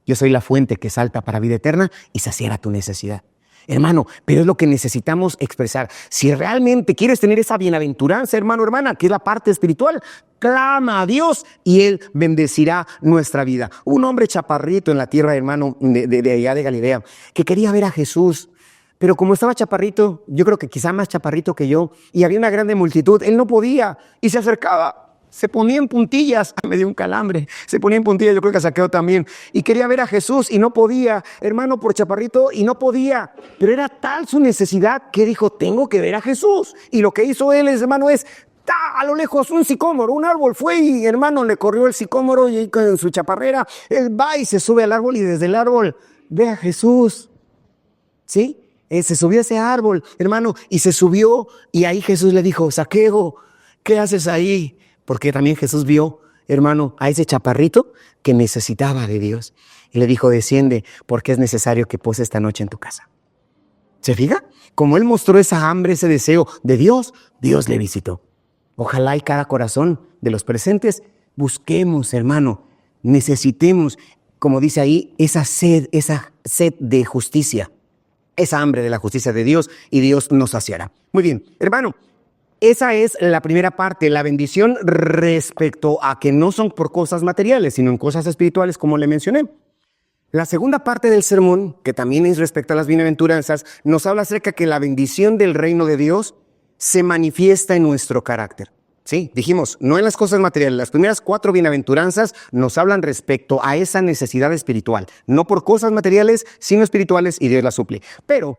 Yo soy la fuente que salta para vida eterna y saciará tu necesidad. Hermano, pero es lo que necesitamos expresar. Si realmente quieres tener esa bienaventuranza, hermano, hermana, que es la parte espiritual, clama a Dios y Él bendecirá nuestra vida. Un hombre chaparrito en la tierra, hermano, de allá de Galilea, que quería ver a Jesús. Pero como estaba chaparrito, yo creo que quizá más chaparrito que yo, y había una grande multitud, él no podía y se acercaba. Se ponía en puntillas, me dio un calambre, se ponía en puntillas, yo creo que a Zaqueo también, y quería ver a Jesús y no podía, hermano, por chaparrito, y no podía, pero era tal su necesidad que dijo, tengo que ver a Jesús, y lo que hizo él, hermano, es, a lo lejos un sicómoro, un árbol fue y hermano le corrió el sicómoro y con su chaparrera, él va y se sube al árbol y desde el árbol ve a Jesús, ¿sí? Se subió a ese árbol, hermano, y se subió y ahí Jesús le dijo, Zaqueo, ¿qué haces ahí? Porque también Jesús vio, hermano, a ese chaparrito que necesitaba de Dios. Y le dijo, desciende, porque es necesario que pose esta noche en tu casa. ¿Se fija? Como él mostró esa hambre, ese deseo de Dios, Dios le visitó. Ojalá y cada corazón de los presentes busquemos, hermano, necesitemos, como dice ahí, esa sed de justicia, esa hambre de la justicia de Dios y Dios nos saciará. Muy bien, hermano. Esa es la primera parte, la bendición respecto a que no son por cosas materiales, sino en cosas espirituales, como le mencioné. La segunda parte del sermón, que también es respecto a las bienaventuranzas, nos habla acerca de que la bendición del reino de Dios se manifiesta en nuestro carácter. Sí, dijimos, no en las cosas materiales. Las primeras 4 bienaventuranzas nos hablan respecto a esa necesidad espiritual, no por cosas materiales, sino espirituales, y Dios las suple. Pero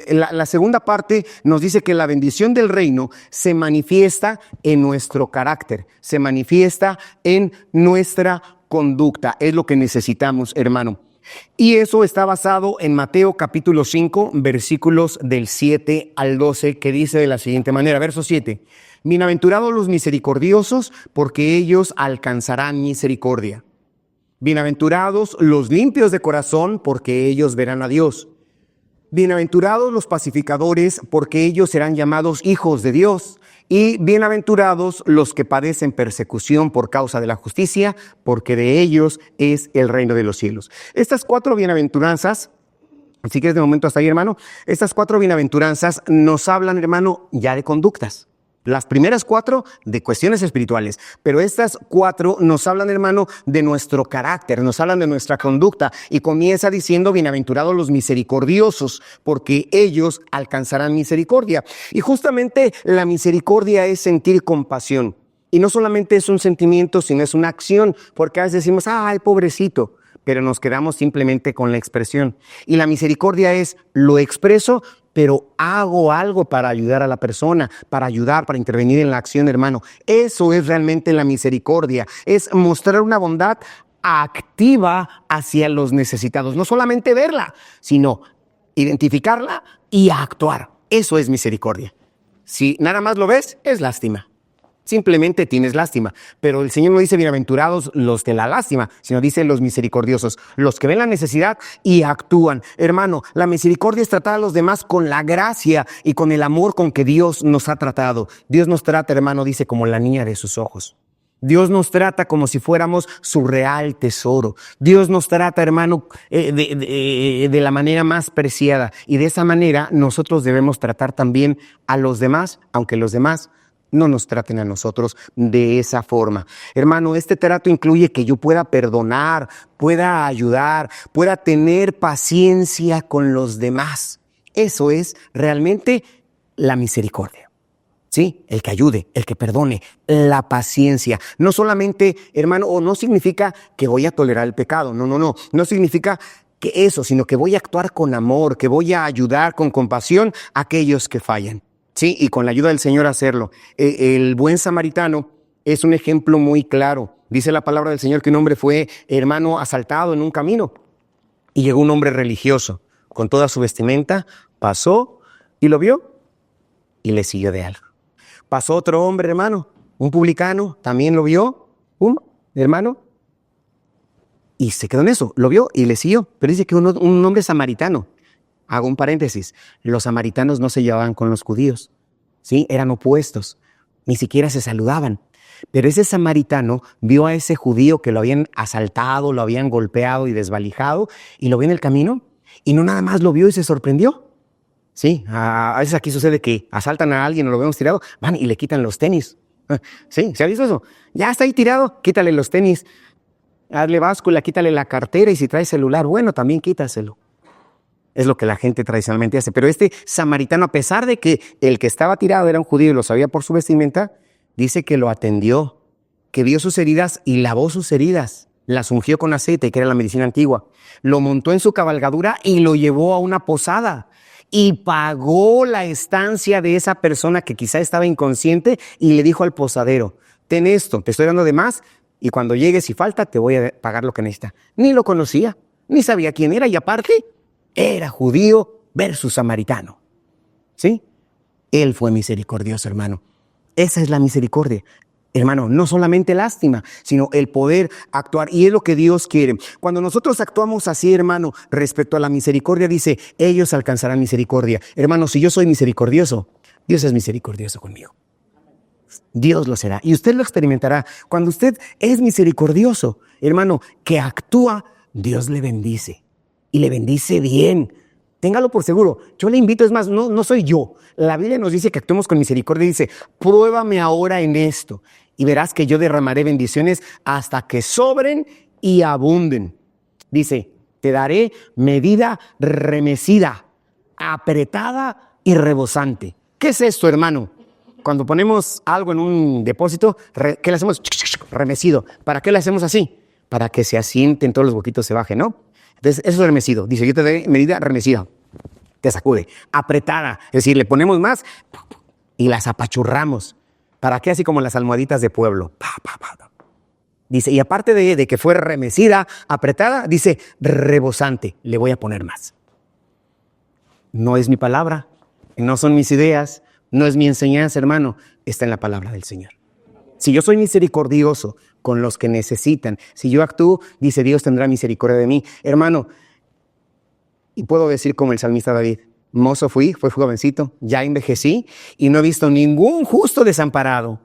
la segunda parte nos dice que la bendición del reino se manifiesta en nuestro carácter, se manifiesta en nuestra conducta. Es lo que necesitamos, hermano. Y eso está basado en Mateo capítulo 5, versículos del 7 al 12, que dice de la siguiente manera, verso 7. Bienaventurados los misericordiosos, porque ellos alcanzarán misericordia. Bienaventurados los limpios de corazón, porque ellos verán a Dios. Bienaventurados los pacificadores, porque ellos serán llamados hijos de Dios. Y bienaventurados los que padecen persecución por causa de la justicia, porque de ellos es el reino de los cielos. Estas 4 bienaventuranzas, así que de momento hasta ahí, hermano, estas 4 bienaventuranzas nos hablan, hermano, ya de conductas. Las primeras 4 de cuestiones espirituales, pero estas 4 nos hablan, hermano, de nuestro carácter, nos hablan de nuestra conducta y comienza diciendo, bienaventurados los misericordiosos, porque ellos alcanzarán misericordia. Y justamente la misericordia es sentir compasión. Y no solamente es un sentimiento, sino es una acción, porque a veces decimos, ¡ay, pobrecito! Pero nos quedamos simplemente con la expresión. Y la misericordia es, lo expreso, pero hago algo para ayudar a la persona, para ayudar, para intervenir en la acción, hermano. Eso es realmente la misericordia, es mostrar una bondad activa hacia los necesitados. No solamente verla, sino identificarla y actuar. Eso es misericordia. Si nada más lo ves, es lástima. Simplemente tienes lástima. Pero el Señor no dice bienaventurados los de la lástima, sino dice los misericordiosos, los que ven la necesidad y actúan. Hermano, la misericordia es tratar a los demás con la gracia y con el amor con que Dios nos ha tratado. Dios nos trata, hermano, dice, como la niña de sus ojos. Dios nos trata como si fuéramos su real tesoro. Dios nos trata, hermano, de la manera más preciada. Y de esa manera nosotros debemos tratar también a los demás, aunque los demás no nos traten a nosotros de esa forma. Hermano, este trato incluye que yo pueda perdonar, pueda ayudar, pueda tener paciencia con los demás. Eso es realmente la misericordia. Sí, el que ayude, el que perdone, la paciencia. No solamente, hermano, o no significa que voy a tolerar el pecado. No significa que eso, sino que voy a actuar con amor, que voy a ayudar con compasión a aquellos que fallan. Sí, y con la ayuda del Señor hacerlo. El buen samaritano es un ejemplo muy claro. Dice la palabra del Señor que un hombre fue, hermano, asaltado en un camino. Y llegó un hombre religioso, con toda su vestimenta, pasó y lo vio y le siguió de algo. Pasó otro hombre, hermano, un publicano, también lo vio, hermano, y se quedó en eso, lo vio y le siguió. Pero dice que un hombre samaritano. Hago un paréntesis, los samaritanos no se llevaban con los judíos, ¿sí? Eran opuestos, ni siquiera se saludaban. Pero ese samaritano vio a ese judío que lo habían asaltado, lo habían golpeado y desvalijado, y lo vio en el camino, y no nada más lo vio y se sorprendió. Sí, a veces aquí sucede que asaltan a alguien o lo vemos tirado, van y le quitan los tenis. Sí, ¿se ha visto eso? Ya está ahí tirado, quítale los tenis, hazle báscula, quítale la cartera, y si trae celular, bueno, también quítaselo. Es lo que la gente tradicionalmente hace. Pero este samaritano, a pesar de que el que estaba tirado era un judío y lo sabía por su vestimenta, dice que lo atendió, que vio sus heridas y lavó sus heridas. Las ungió con aceite, que era la medicina antigua. Lo montó en su cabalgadura y lo llevó a una posada. Y pagó la estancia de esa persona que quizá estaba inconsciente y le dijo al posadero, ten esto, te estoy dando de más y cuando llegues y falta te voy a pagar lo que necesita. Ni lo conocía, ni sabía quién era y aparte era judío versus samaritano. ¿Sí? Él fue misericordioso, hermano. Esa es la misericordia. Hermano, no solamente lástima, sino el poder actuar. Y es lo que Dios quiere. Cuando nosotros actuamos así, hermano, respecto a la misericordia, dice, ellos alcanzarán misericordia. Hermano, si yo soy misericordioso, Dios es misericordioso conmigo. Dios lo será. Y usted lo experimentará. Cuando usted es misericordioso, hermano, que actúa, Dios le bendice. Y le bendice bien. Téngalo por seguro. Yo le invito, es más, no soy yo. La Biblia nos dice que actuemos con misericordia y dice, pruébame ahora en esto y verás que yo derramaré bendiciones hasta que sobren y abunden. Dice, te daré medida remecida, apretada y rebosante. ¿Qué es esto, hermano? Cuando ponemos algo en un depósito, ¿qué le hacemos? Remecido. ¿Para qué le hacemos así? Para que se asienten todos los boquitos, se bajen, ¿no? Entonces, eso es remecido. Dice, yo te daré medida remecida. Te sacude. Apretada. Es decir, le ponemos más y las apachurramos. ¿Para qué? Así como las almohaditas de pueblo. Dice, y aparte de que fue remecida, apretada, dice, rebosante. Le voy a poner más. No es mi palabra, no son mis ideas, no es mi enseñanza, hermano. Está en la palabra del Señor. Si yo soy misericordioso con los que necesitan, si yo actúo, dice Dios tendrá misericordia de mí. Hermano, y puedo decir como el salmista David, mozo fui jovencito, ya envejecí y no he visto ningún justo desamparado,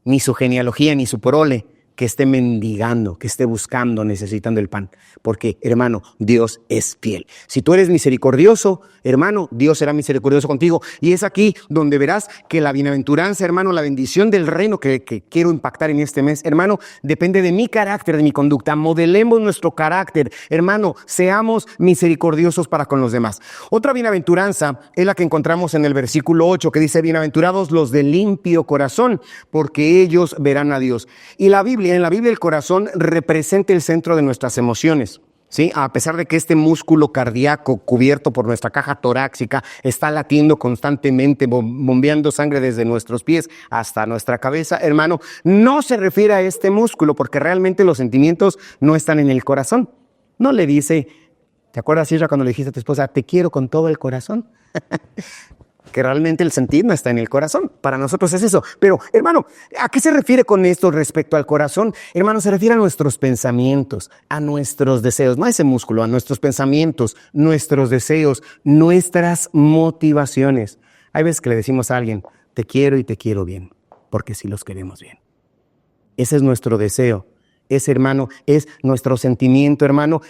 ni su genealogía, ni su prole, que esté mendigando, que esté buscando, necesitando el pan. Porque, hermano, Dios es fiel. Si tú eres misericordioso, hermano, Dios será misericordioso contigo. Y es aquí donde verás que la bienaventuranza, hermano, la bendición del reino que quiero impactar en este mes, hermano, depende de mi carácter, de mi conducta. Modelemos nuestro carácter. Hermano, seamos misericordiosos para con los demás. Otra bienaventuranza es la que encontramos en el versículo 8, que dice, bienaventurados los de limpio corazón, porque ellos verán a Dios. Y en la Biblia el corazón representa el centro de nuestras emociones, ¿sí? A pesar de que este músculo cardíaco cubierto por nuestra caja torácica está latiendo constantemente, bombeando sangre desde nuestros pies hasta nuestra cabeza, hermano, no se refiere a este músculo porque realmente los sentimientos no están en el corazón. No le dice, ¿te acuerdas, Isra, cuando le dijiste a tu esposa, te quiero con todo el corazón? que realmente el sentir no está en el corazón. Para nosotros es eso. Pero, hermano, ¿a qué se refiere con esto respecto al corazón? Hermano, se refiere a nuestros pensamientos, a nuestros deseos, no a ese músculo, a nuestros pensamientos, nuestros deseos, nuestras motivaciones. Hay veces que le decimos a alguien, te quiero y te quiero bien, porque sí los queremos bien. Ese es nuestro deseo. Ese, hermano, es nuestro sentimiento, hermano.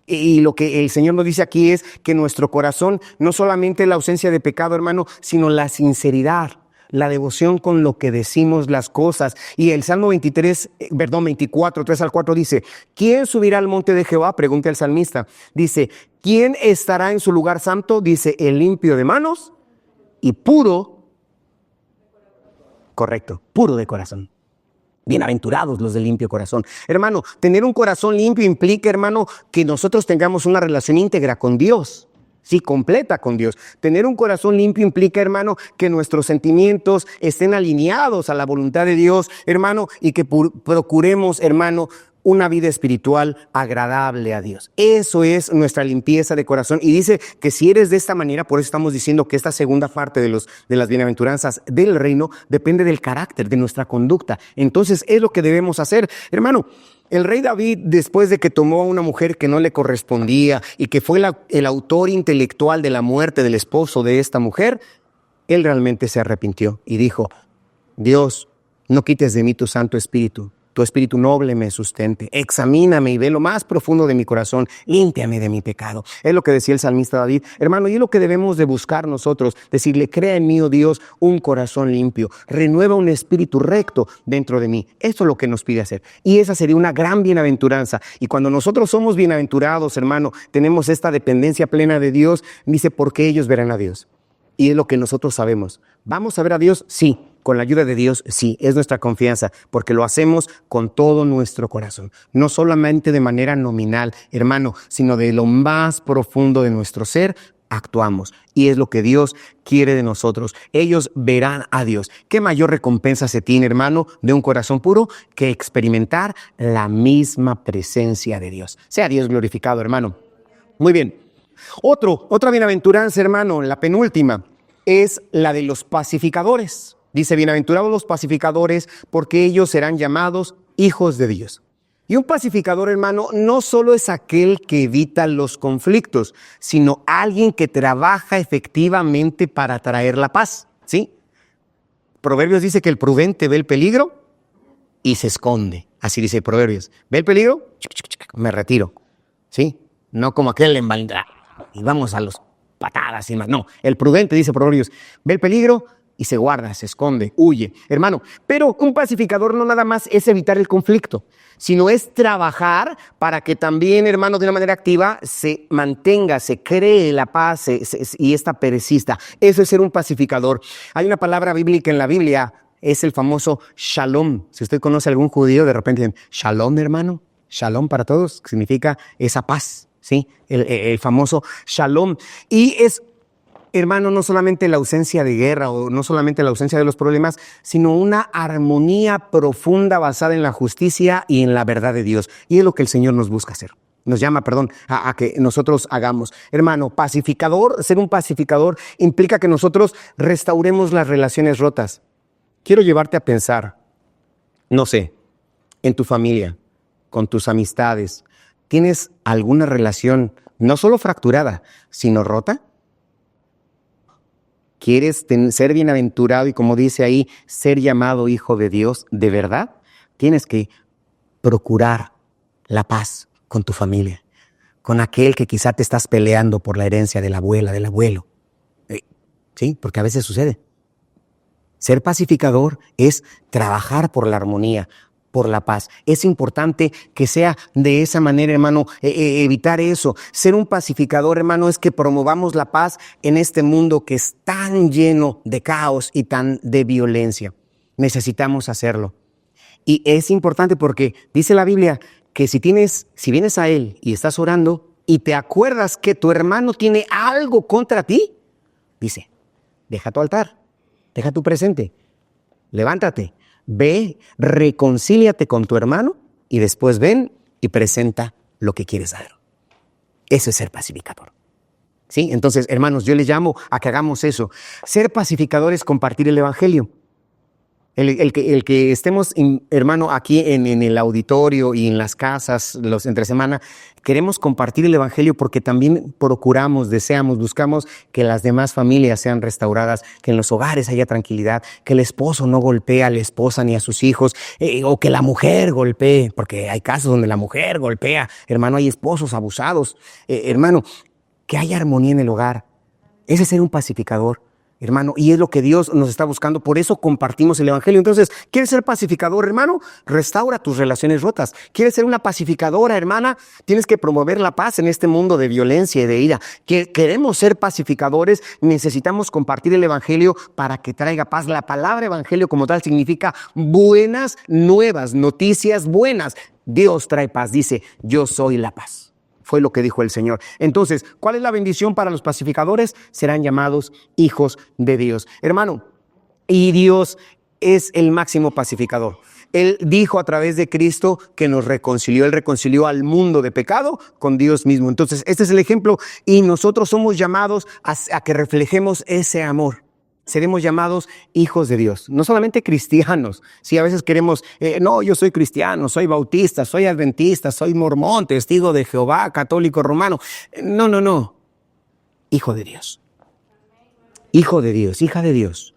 Y lo que el Señor nos dice aquí es que nuestro corazón no solamente es la ausencia de pecado, hermano, sino la sinceridad, la devoción con lo que decimos las cosas. Y el Salmo 24, 3 al 4 dice, ¿quién subirá al monte de Jehová? Pregunta el salmista. Dice, ¿quién estará en su lugar santo? Dice, el limpio de manos y puro, correcto, puro de corazón. Bienaventurados los de limpio corazón. Hermano, tener un corazón limpio implica, hermano, que nosotros tengamos una relación íntegra con Dios. Sí, completa con Dios. Tener un corazón limpio implica, hermano, que nuestros sentimientos estén alineados a la voluntad de Dios, hermano, y que procuremos, hermano, una vida espiritual agradable a Dios. Eso es nuestra limpieza de corazón. Y dice que si eres de esta manera, por eso estamos diciendo que esta segunda parte de las bienaventuranzas del reino depende del carácter, de nuestra conducta. Entonces es lo que debemos hacer. Hermano, el rey David, después de que tomó a una mujer que no le correspondía y que fue el autor intelectual de la muerte del esposo de esta mujer, él realmente se arrepintió y dijo, Dios, no quites de mí tu Santo Espíritu. Tu espíritu noble me sustente. Examíname y ve lo más profundo de mi corazón. Límpiame de mi pecado. Es lo que decía el salmista David. Hermano, y es lo que debemos de buscar nosotros. Decirle, crea en mí, oh Dios, un corazón limpio. Renueva un espíritu recto dentro de mí. Esto es lo que nos pide hacer. Y esa sería una gran bienaventuranza. Y cuando nosotros somos bienaventurados, hermano, tenemos esta dependencia plena de Dios, dice, porque ellos verán a Dios. Y es lo que nosotros sabemos. ¿Vamos a ver a Dios? Sí. Con la ayuda de Dios, sí, es nuestra confianza, porque lo hacemos con todo nuestro corazón. No solamente de manera nominal, hermano, sino de lo más profundo de nuestro ser, actuamos. Y es lo que Dios quiere de nosotros. Ellos verán a Dios. ¿Qué mayor recompensa se tiene, hermano, de un corazón puro que experimentar la misma presencia de Dios? Sea Dios glorificado, hermano. Muy bien. Otra bienaventuranza, hermano, la penúltima, es la de los pacificadores. Dice, bienaventurados los pacificadores, porque ellos serán llamados hijos de Dios. Y un pacificador, hermano, no solo es aquel que evita los conflictos, sino alguien que trabaja efectivamente para traer la paz, ¿sí? Proverbios dice que el prudente ve el peligro y se esconde. Así dice Proverbios. ¿Ve el peligro? Me retiro, ¿sí? No como aquel en maldad. Y vamos a los patadas y más. No, el prudente, dice Proverbios, ve el peligro y se guarda, se esconde, huye. Hermano, pero un pacificador no nada más es evitar el conflicto, sino es trabajar para que también, hermano, de una manera activa se mantenga, se cree la paz y esta persista. Eso es ser un pacificador. Hay una palabra bíblica en la Biblia, es el famoso shalom. Si usted conoce a algún judío, de repente dicen, shalom, hermano, shalom para todos, significa esa paz, ¿sí? El famoso shalom. Y es, hermano, no solamente la ausencia de guerra o no solamente la ausencia de los problemas, sino una armonía profunda basada en la justicia y en la verdad de Dios. Y es lo que el Señor nos busca hacer. Nos llama, a que nosotros hagamos. Hermano, pacificador, ser un pacificador implica que nosotros restauremos las relaciones rotas. Quiero llevarte a pensar, no sé, en tu familia, con tus amistades. ¿Tienes alguna relación no solo fracturada, sino rota? ¿Quieres ser bienaventurado y, como dice ahí, ser llamado hijo de Dios de verdad? Tienes que procurar la paz con tu familia, con aquel que quizá te estás peleando por la herencia de la abuela, del abuelo. Sí, porque a veces sucede. Ser pacificador es trabajar por la armonía, por la paz. Es importante que sea de esa manera, hermano, evitar eso. Ser un pacificador, hermano, es que promovamos la paz en este mundo que es tan lleno de caos y tan de violencia. Necesitamos hacerlo. Y es importante porque dice la Biblia que si vienes a Él y estás orando y te acuerdas que tu hermano tiene algo contra ti, dice, deja tu altar, deja tu presente, levántate. Ve, reconcíliate con tu hermano y después ven y presenta lo que quieres hacer. Eso es ser pacificador. ¿Sí? Entonces, hermanos, yo les llamo a que hagamos eso. Ser pacificadores, compartir el evangelio. El que estemos, hermano, aquí en el auditorio y en las casas, los entre semana, queremos compartir el evangelio porque también procuramos, deseamos, buscamos que las demás familias sean restauradas, que en los hogares haya tranquilidad, que el esposo no golpee a la esposa ni a sus hijos, o que la mujer golpee, porque hay casos donde la mujer golpea. Hermano, hay esposos abusados. Hermano, que haya armonía en el hogar. Ese es ser un pacificador. Hermano, y es lo que Dios nos está buscando, por eso compartimos el evangelio. Entonces, ¿quieres ser pacificador, hermano? Restaura tus relaciones rotas. ¿Quieres ser una pacificadora, hermana? Tienes que promover la paz en este mundo de violencia y de ira. Queremos ser pacificadores, necesitamos compartir el evangelio para que traiga paz. La palabra evangelio como tal significa buenas nuevas, noticias buenas. Dios trae paz, dice, yo soy la paz. Fue lo que dijo el Señor. Entonces, ¿cuál es la bendición para los pacificadores? Serán llamados hijos de Dios. Hermano, y Dios es el máximo pacificador. Él dijo a través de Cristo que nos reconcilió. Él reconcilió al mundo de pecado con Dios mismo. Entonces, este es el ejemplo y nosotros somos llamados a que reflejemos ese amor. Seremos llamados hijos de Dios, no solamente cristianos. Si a veces queremos, no, yo soy cristiano, soy bautista, soy adventista, soy mormón, testigo de Jehová, católico romano. No. Hijo de Dios. Hijo de Dios, hija de Dios.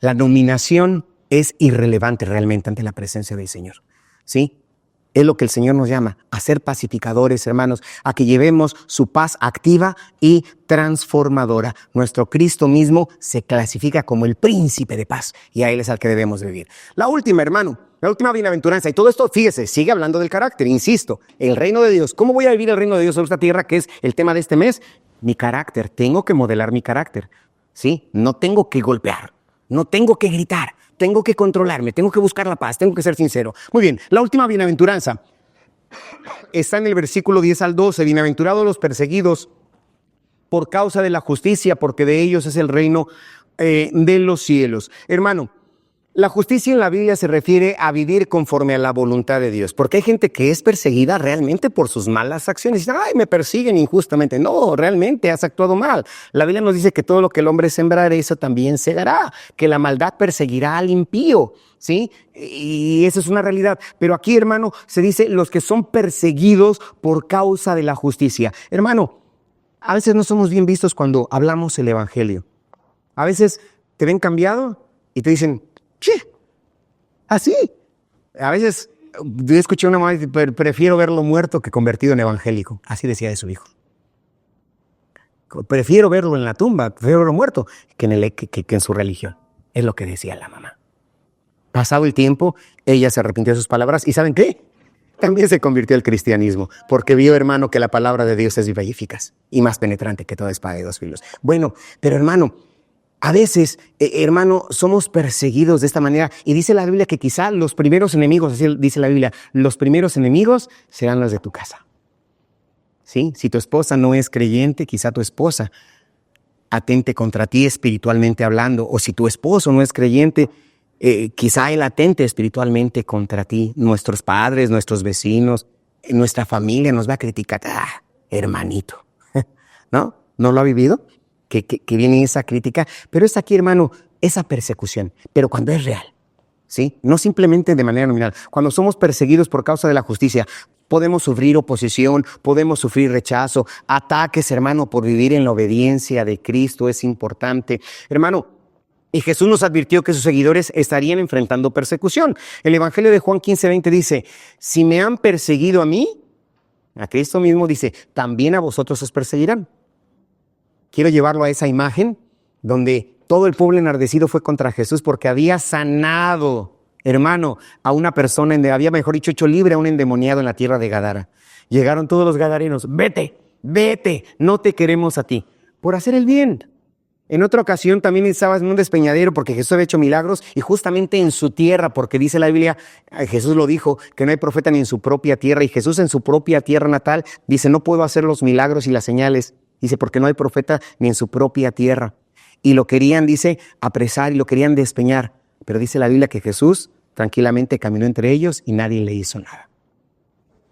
La nominación es irrelevante realmente ante la presencia del Señor. ¿Sí? Es lo que el Señor nos llama, a ser pacificadores, hermanos, a que llevemos su paz activa y transformadora. Nuestro Cristo mismo se clasifica como el príncipe de paz y a Él es al que debemos vivir. La última, hermano, la última bienaventuranza. Y todo esto, fíjese, sigue hablando del carácter, insisto, el reino de Dios. ¿Cómo voy a vivir el reino de Dios sobre esta tierra, que es el tema de este mes? Mi carácter, tengo que modelar mi carácter, ¿sí? No tengo que golpear, no tengo que gritar. Tengo que controlarme, tengo que buscar la paz, tengo que ser sincero. Muy bien, la última bienaventuranza está en el versículo 10 al 12. Bienaventurados los perseguidos por causa de la justicia, porque de ellos es el reino de los cielos. Hermano, la justicia en la Biblia se refiere a vivir conforme a la voluntad de Dios, porque hay gente que es perseguida realmente por sus malas acciones. Dicen, ay, me persiguen injustamente. No, realmente has actuado mal. La Biblia nos dice que todo lo que el hombre sembrare, eso también segará, que la maldad perseguirá al impío, ¿sí? Y esa es una realidad. Pero aquí, hermano, se dice los que son perseguidos por causa de la justicia. Hermano, a veces no somos bien vistos cuando hablamos el evangelio. A veces te ven cambiado y te dicen, che, así. A veces yo escuché a una mamá y prefiero verlo muerto que convertido en evangélico. Así decía de su hijo. Prefiero verlo en la tumba, prefiero verlo muerto que en su religión. Es lo que decía la mamá. Pasado el tiempo, ella se arrepintió de sus palabras y ¿saben qué? También se convirtió al cristianismo, porque vio, hermano, que la palabra de Dios es viva y eficaz y más penetrante que toda espada de dos filos. Bueno, pero hermano, a veces, hermano, somos perseguidos de esta manera y dice la Biblia que quizá los primeros enemigos, así dice la Biblia, los primeros enemigos serán los de tu casa. ¿Sí? Si tu esposa no es creyente, quizá tu esposa atente contra ti espiritualmente hablando, o si tu esposo no es creyente, quizá él atente espiritualmente contra ti. Nuestros padres, nuestros vecinos, nuestra familia nos va a criticar. Ah, hermanito, ¿no? ¿No lo ha vivido? Que viene esa crítica, pero es aquí, hermano, esa persecución, pero cuando es real, ¿sí? No simplemente de manera nominal. Cuando somos perseguidos por causa de la justicia, podemos sufrir oposición, podemos sufrir rechazo, ataques, hermano, por vivir en la obediencia de Cristo, es importante. Hermano, y Jesús nos advirtió que sus seguidores estarían enfrentando persecución. El Evangelio de Juan 15:20 dice, si me han perseguido a mí, a Cristo mismo dice, también a vosotros os perseguirán. Quiero llevarlo a esa imagen donde todo el pueblo enardecido fue contra Jesús porque había sanado, hermano, a una persona, había mejor dicho, hecho libre a un endemoniado en la tierra de Gadara. Llegaron todos los gadarenos, vete, no te queremos a ti, por hacer el bien. En otra ocasión también estaba en un despeñadero porque Jesús había hecho milagros y justamente en su tierra, porque dice la Biblia, Jesús lo dijo, que no hay profeta ni en su propia tierra, y Jesús en su propia tierra natal dice, no puedo hacer los milagros y las señales. Dice, porque no hay profeta ni en su propia tierra. Y lo querían, dice, apresar y lo querían despeñar. Pero dice la Biblia que Jesús tranquilamente caminó entre ellos y nadie le hizo nada.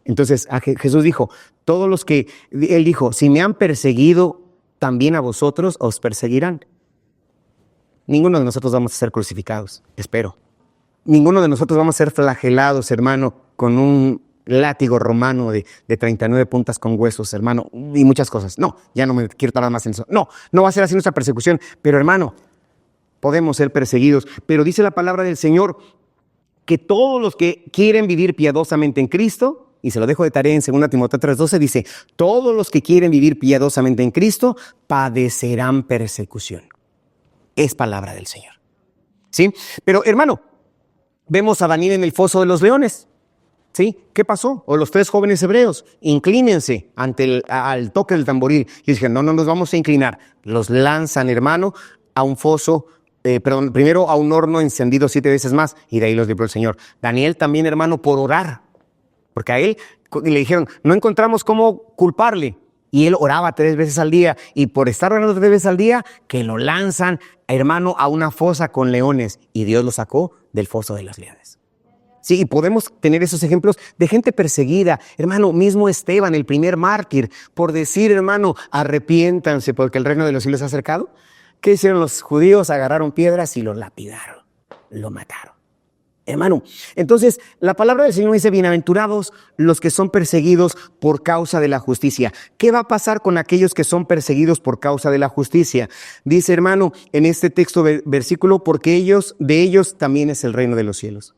Entonces Jesús dijo, Él dijo, si me han perseguido, también a vosotros os perseguirán. Ninguno de nosotros vamos a ser crucificados, espero. Ninguno de nosotros vamos a ser flagelados, hermano, con un látigo romano de 39 puntas con huesos, hermano, y muchas cosas. No, ya no me quiero tardar más en eso. No va a ser así nuestra persecución, pero hermano, podemos ser perseguidos. Pero dice la palabra del Señor que todos los que quieren vivir piadosamente en Cristo, y se lo dejo de tarea en 2 Timoteo 3:12, dice, todos los que quieren vivir piadosamente en Cristo padecerán persecución. Es palabra del Señor. ¿Sí? Pero hermano, vemos a Daniel en el foso de los leones. ¿Sí? ¿Qué pasó? O los 3 jóvenes hebreos, inclínense al toque del tamboril. Y dije, no nos vamos a inclinar. Los lanzan, hermano, a un foso, primero a un horno encendido 7 veces más, y de ahí los libró el Señor. Daniel también, hermano, por orar, porque a él le dijeron, no encontramos cómo culparle. Y él oraba 3 veces al día, y por estar orando 3 veces al día, que lo lanzan, hermano, a una fosa con leones, y Dios lo sacó del foso de los leones. Sí, y podemos tener esos ejemplos de gente perseguida. Hermano, mismo Esteban, el primer mártir, por decir, hermano, arrepiéntanse porque el reino de los cielos se ha acercado. ¿Qué hicieron los judíos? Agarraron piedras y lo lapidaron, lo mataron. Hermano, entonces la palabra del Señor dice, bienaventurados los que son perseguidos por causa de la justicia. ¿Qué va a pasar con aquellos que son perseguidos por causa de la justicia? Dice, hermano, en este texto versículo, porque de ellos también es el reino de los cielos.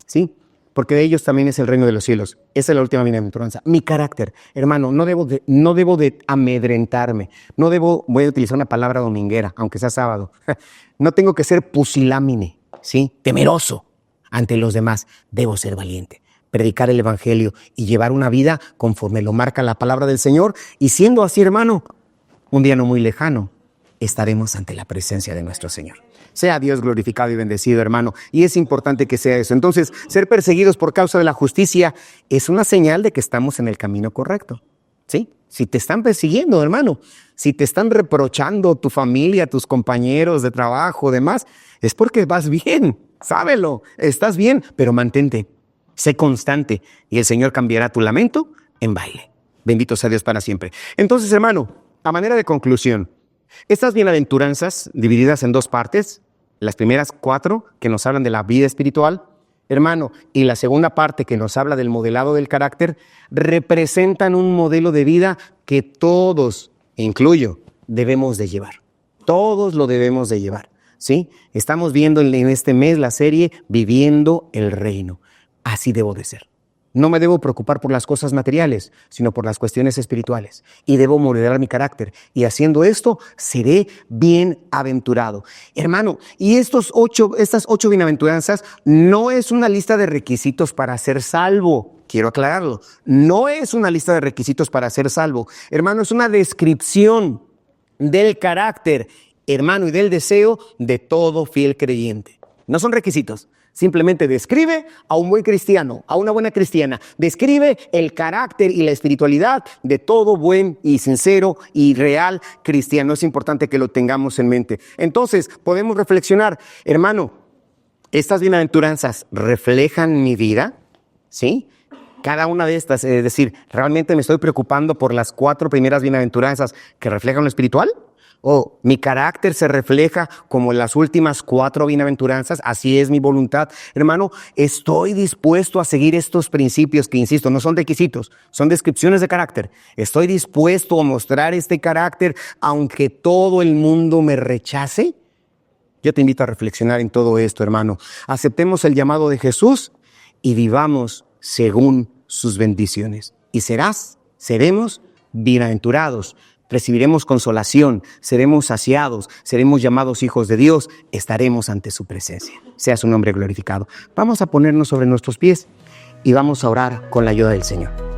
¿Sí? Porque de ellos también es el reino de los cielos. Esa es la última bienaventuranza. Mi carácter, hermano, no debo de amedrentarme. Voy a utilizar una palabra dominguera, aunque sea sábado. No tengo que ser pusilámine, ¿sí? Temeroso ante los demás. Debo ser valiente, predicar el evangelio y llevar una vida conforme lo marca la palabra del Señor. Y siendo así, hermano, un día no muy lejano, estaremos ante la presencia de nuestro Señor. Sea Dios glorificado y bendecido, hermano. Y es importante que sea eso. Entonces, ser perseguidos por causa de la justicia es una señal de que estamos en el camino correcto. ¿Sí? Si te están persiguiendo, hermano, si te están reprochando tu familia, tus compañeros de trabajo, demás, es porque vas bien. Sábelo, estás bien, pero mantente. Sé constante y el Señor cambiará tu lamento en baile. Bendito sea Dios para siempre. Entonces, hermano, a manera de conclusión, estas bienaventuranzas divididas en 2 partes, las primeras 4 que nos hablan de la vida espiritual, hermano, y la segunda parte que nos habla del modelado del carácter, representan un modelo de vida que todos, incluyo, debemos de llevar. Todos lo debemos de llevar, ¿sí? Estamos viendo en este mes la serie Viviendo el Reino. Así debo de ser. No me debo preocupar por las cosas materiales, sino por las cuestiones espirituales. Y debo modelar mi carácter. Y haciendo esto, seré bienaventurado. Hermano, y estas 8 bienaventuranzas no es una lista de requisitos para ser salvo. Quiero aclararlo. No es una lista de requisitos para ser salvo. Hermano, es una descripción del carácter, hermano, y del deseo de todo fiel creyente. No son requisitos. Simplemente describe a un buen cristiano, a una buena cristiana. Describe el carácter y la espiritualidad de todo buen y sincero y real cristiano. Es importante que lo tengamos en mente. Entonces, podemos reflexionar, hermano, ¿estas bienaventuranzas reflejan mi vida? ¿Sí? Cada una de estas, es decir, ¿realmente me estoy preocupando por las 4 primeras bienaventuranzas que reflejan lo espiritual? ¿O mi carácter se refleja como en las últimas 4 bienaventuranzas? Así es mi voluntad. Hermano, estoy dispuesto a seguir estos principios que, insisto, no son requisitos, son descripciones de carácter. Estoy dispuesto a mostrar este carácter aunque todo el mundo me rechace. Yo te invito a reflexionar en todo esto, hermano. Aceptemos el llamado de Jesús y vivamos según sus bendiciones. Y seremos bienaventurados. Recibiremos consolación, seremos saciados, seremos llamados hijos de Dios, estaremos ante su presencia. Sea su nombre glorificado. Vamos a ponernos sobre nuestros pies y vamos a orar con la ayuda del Señor.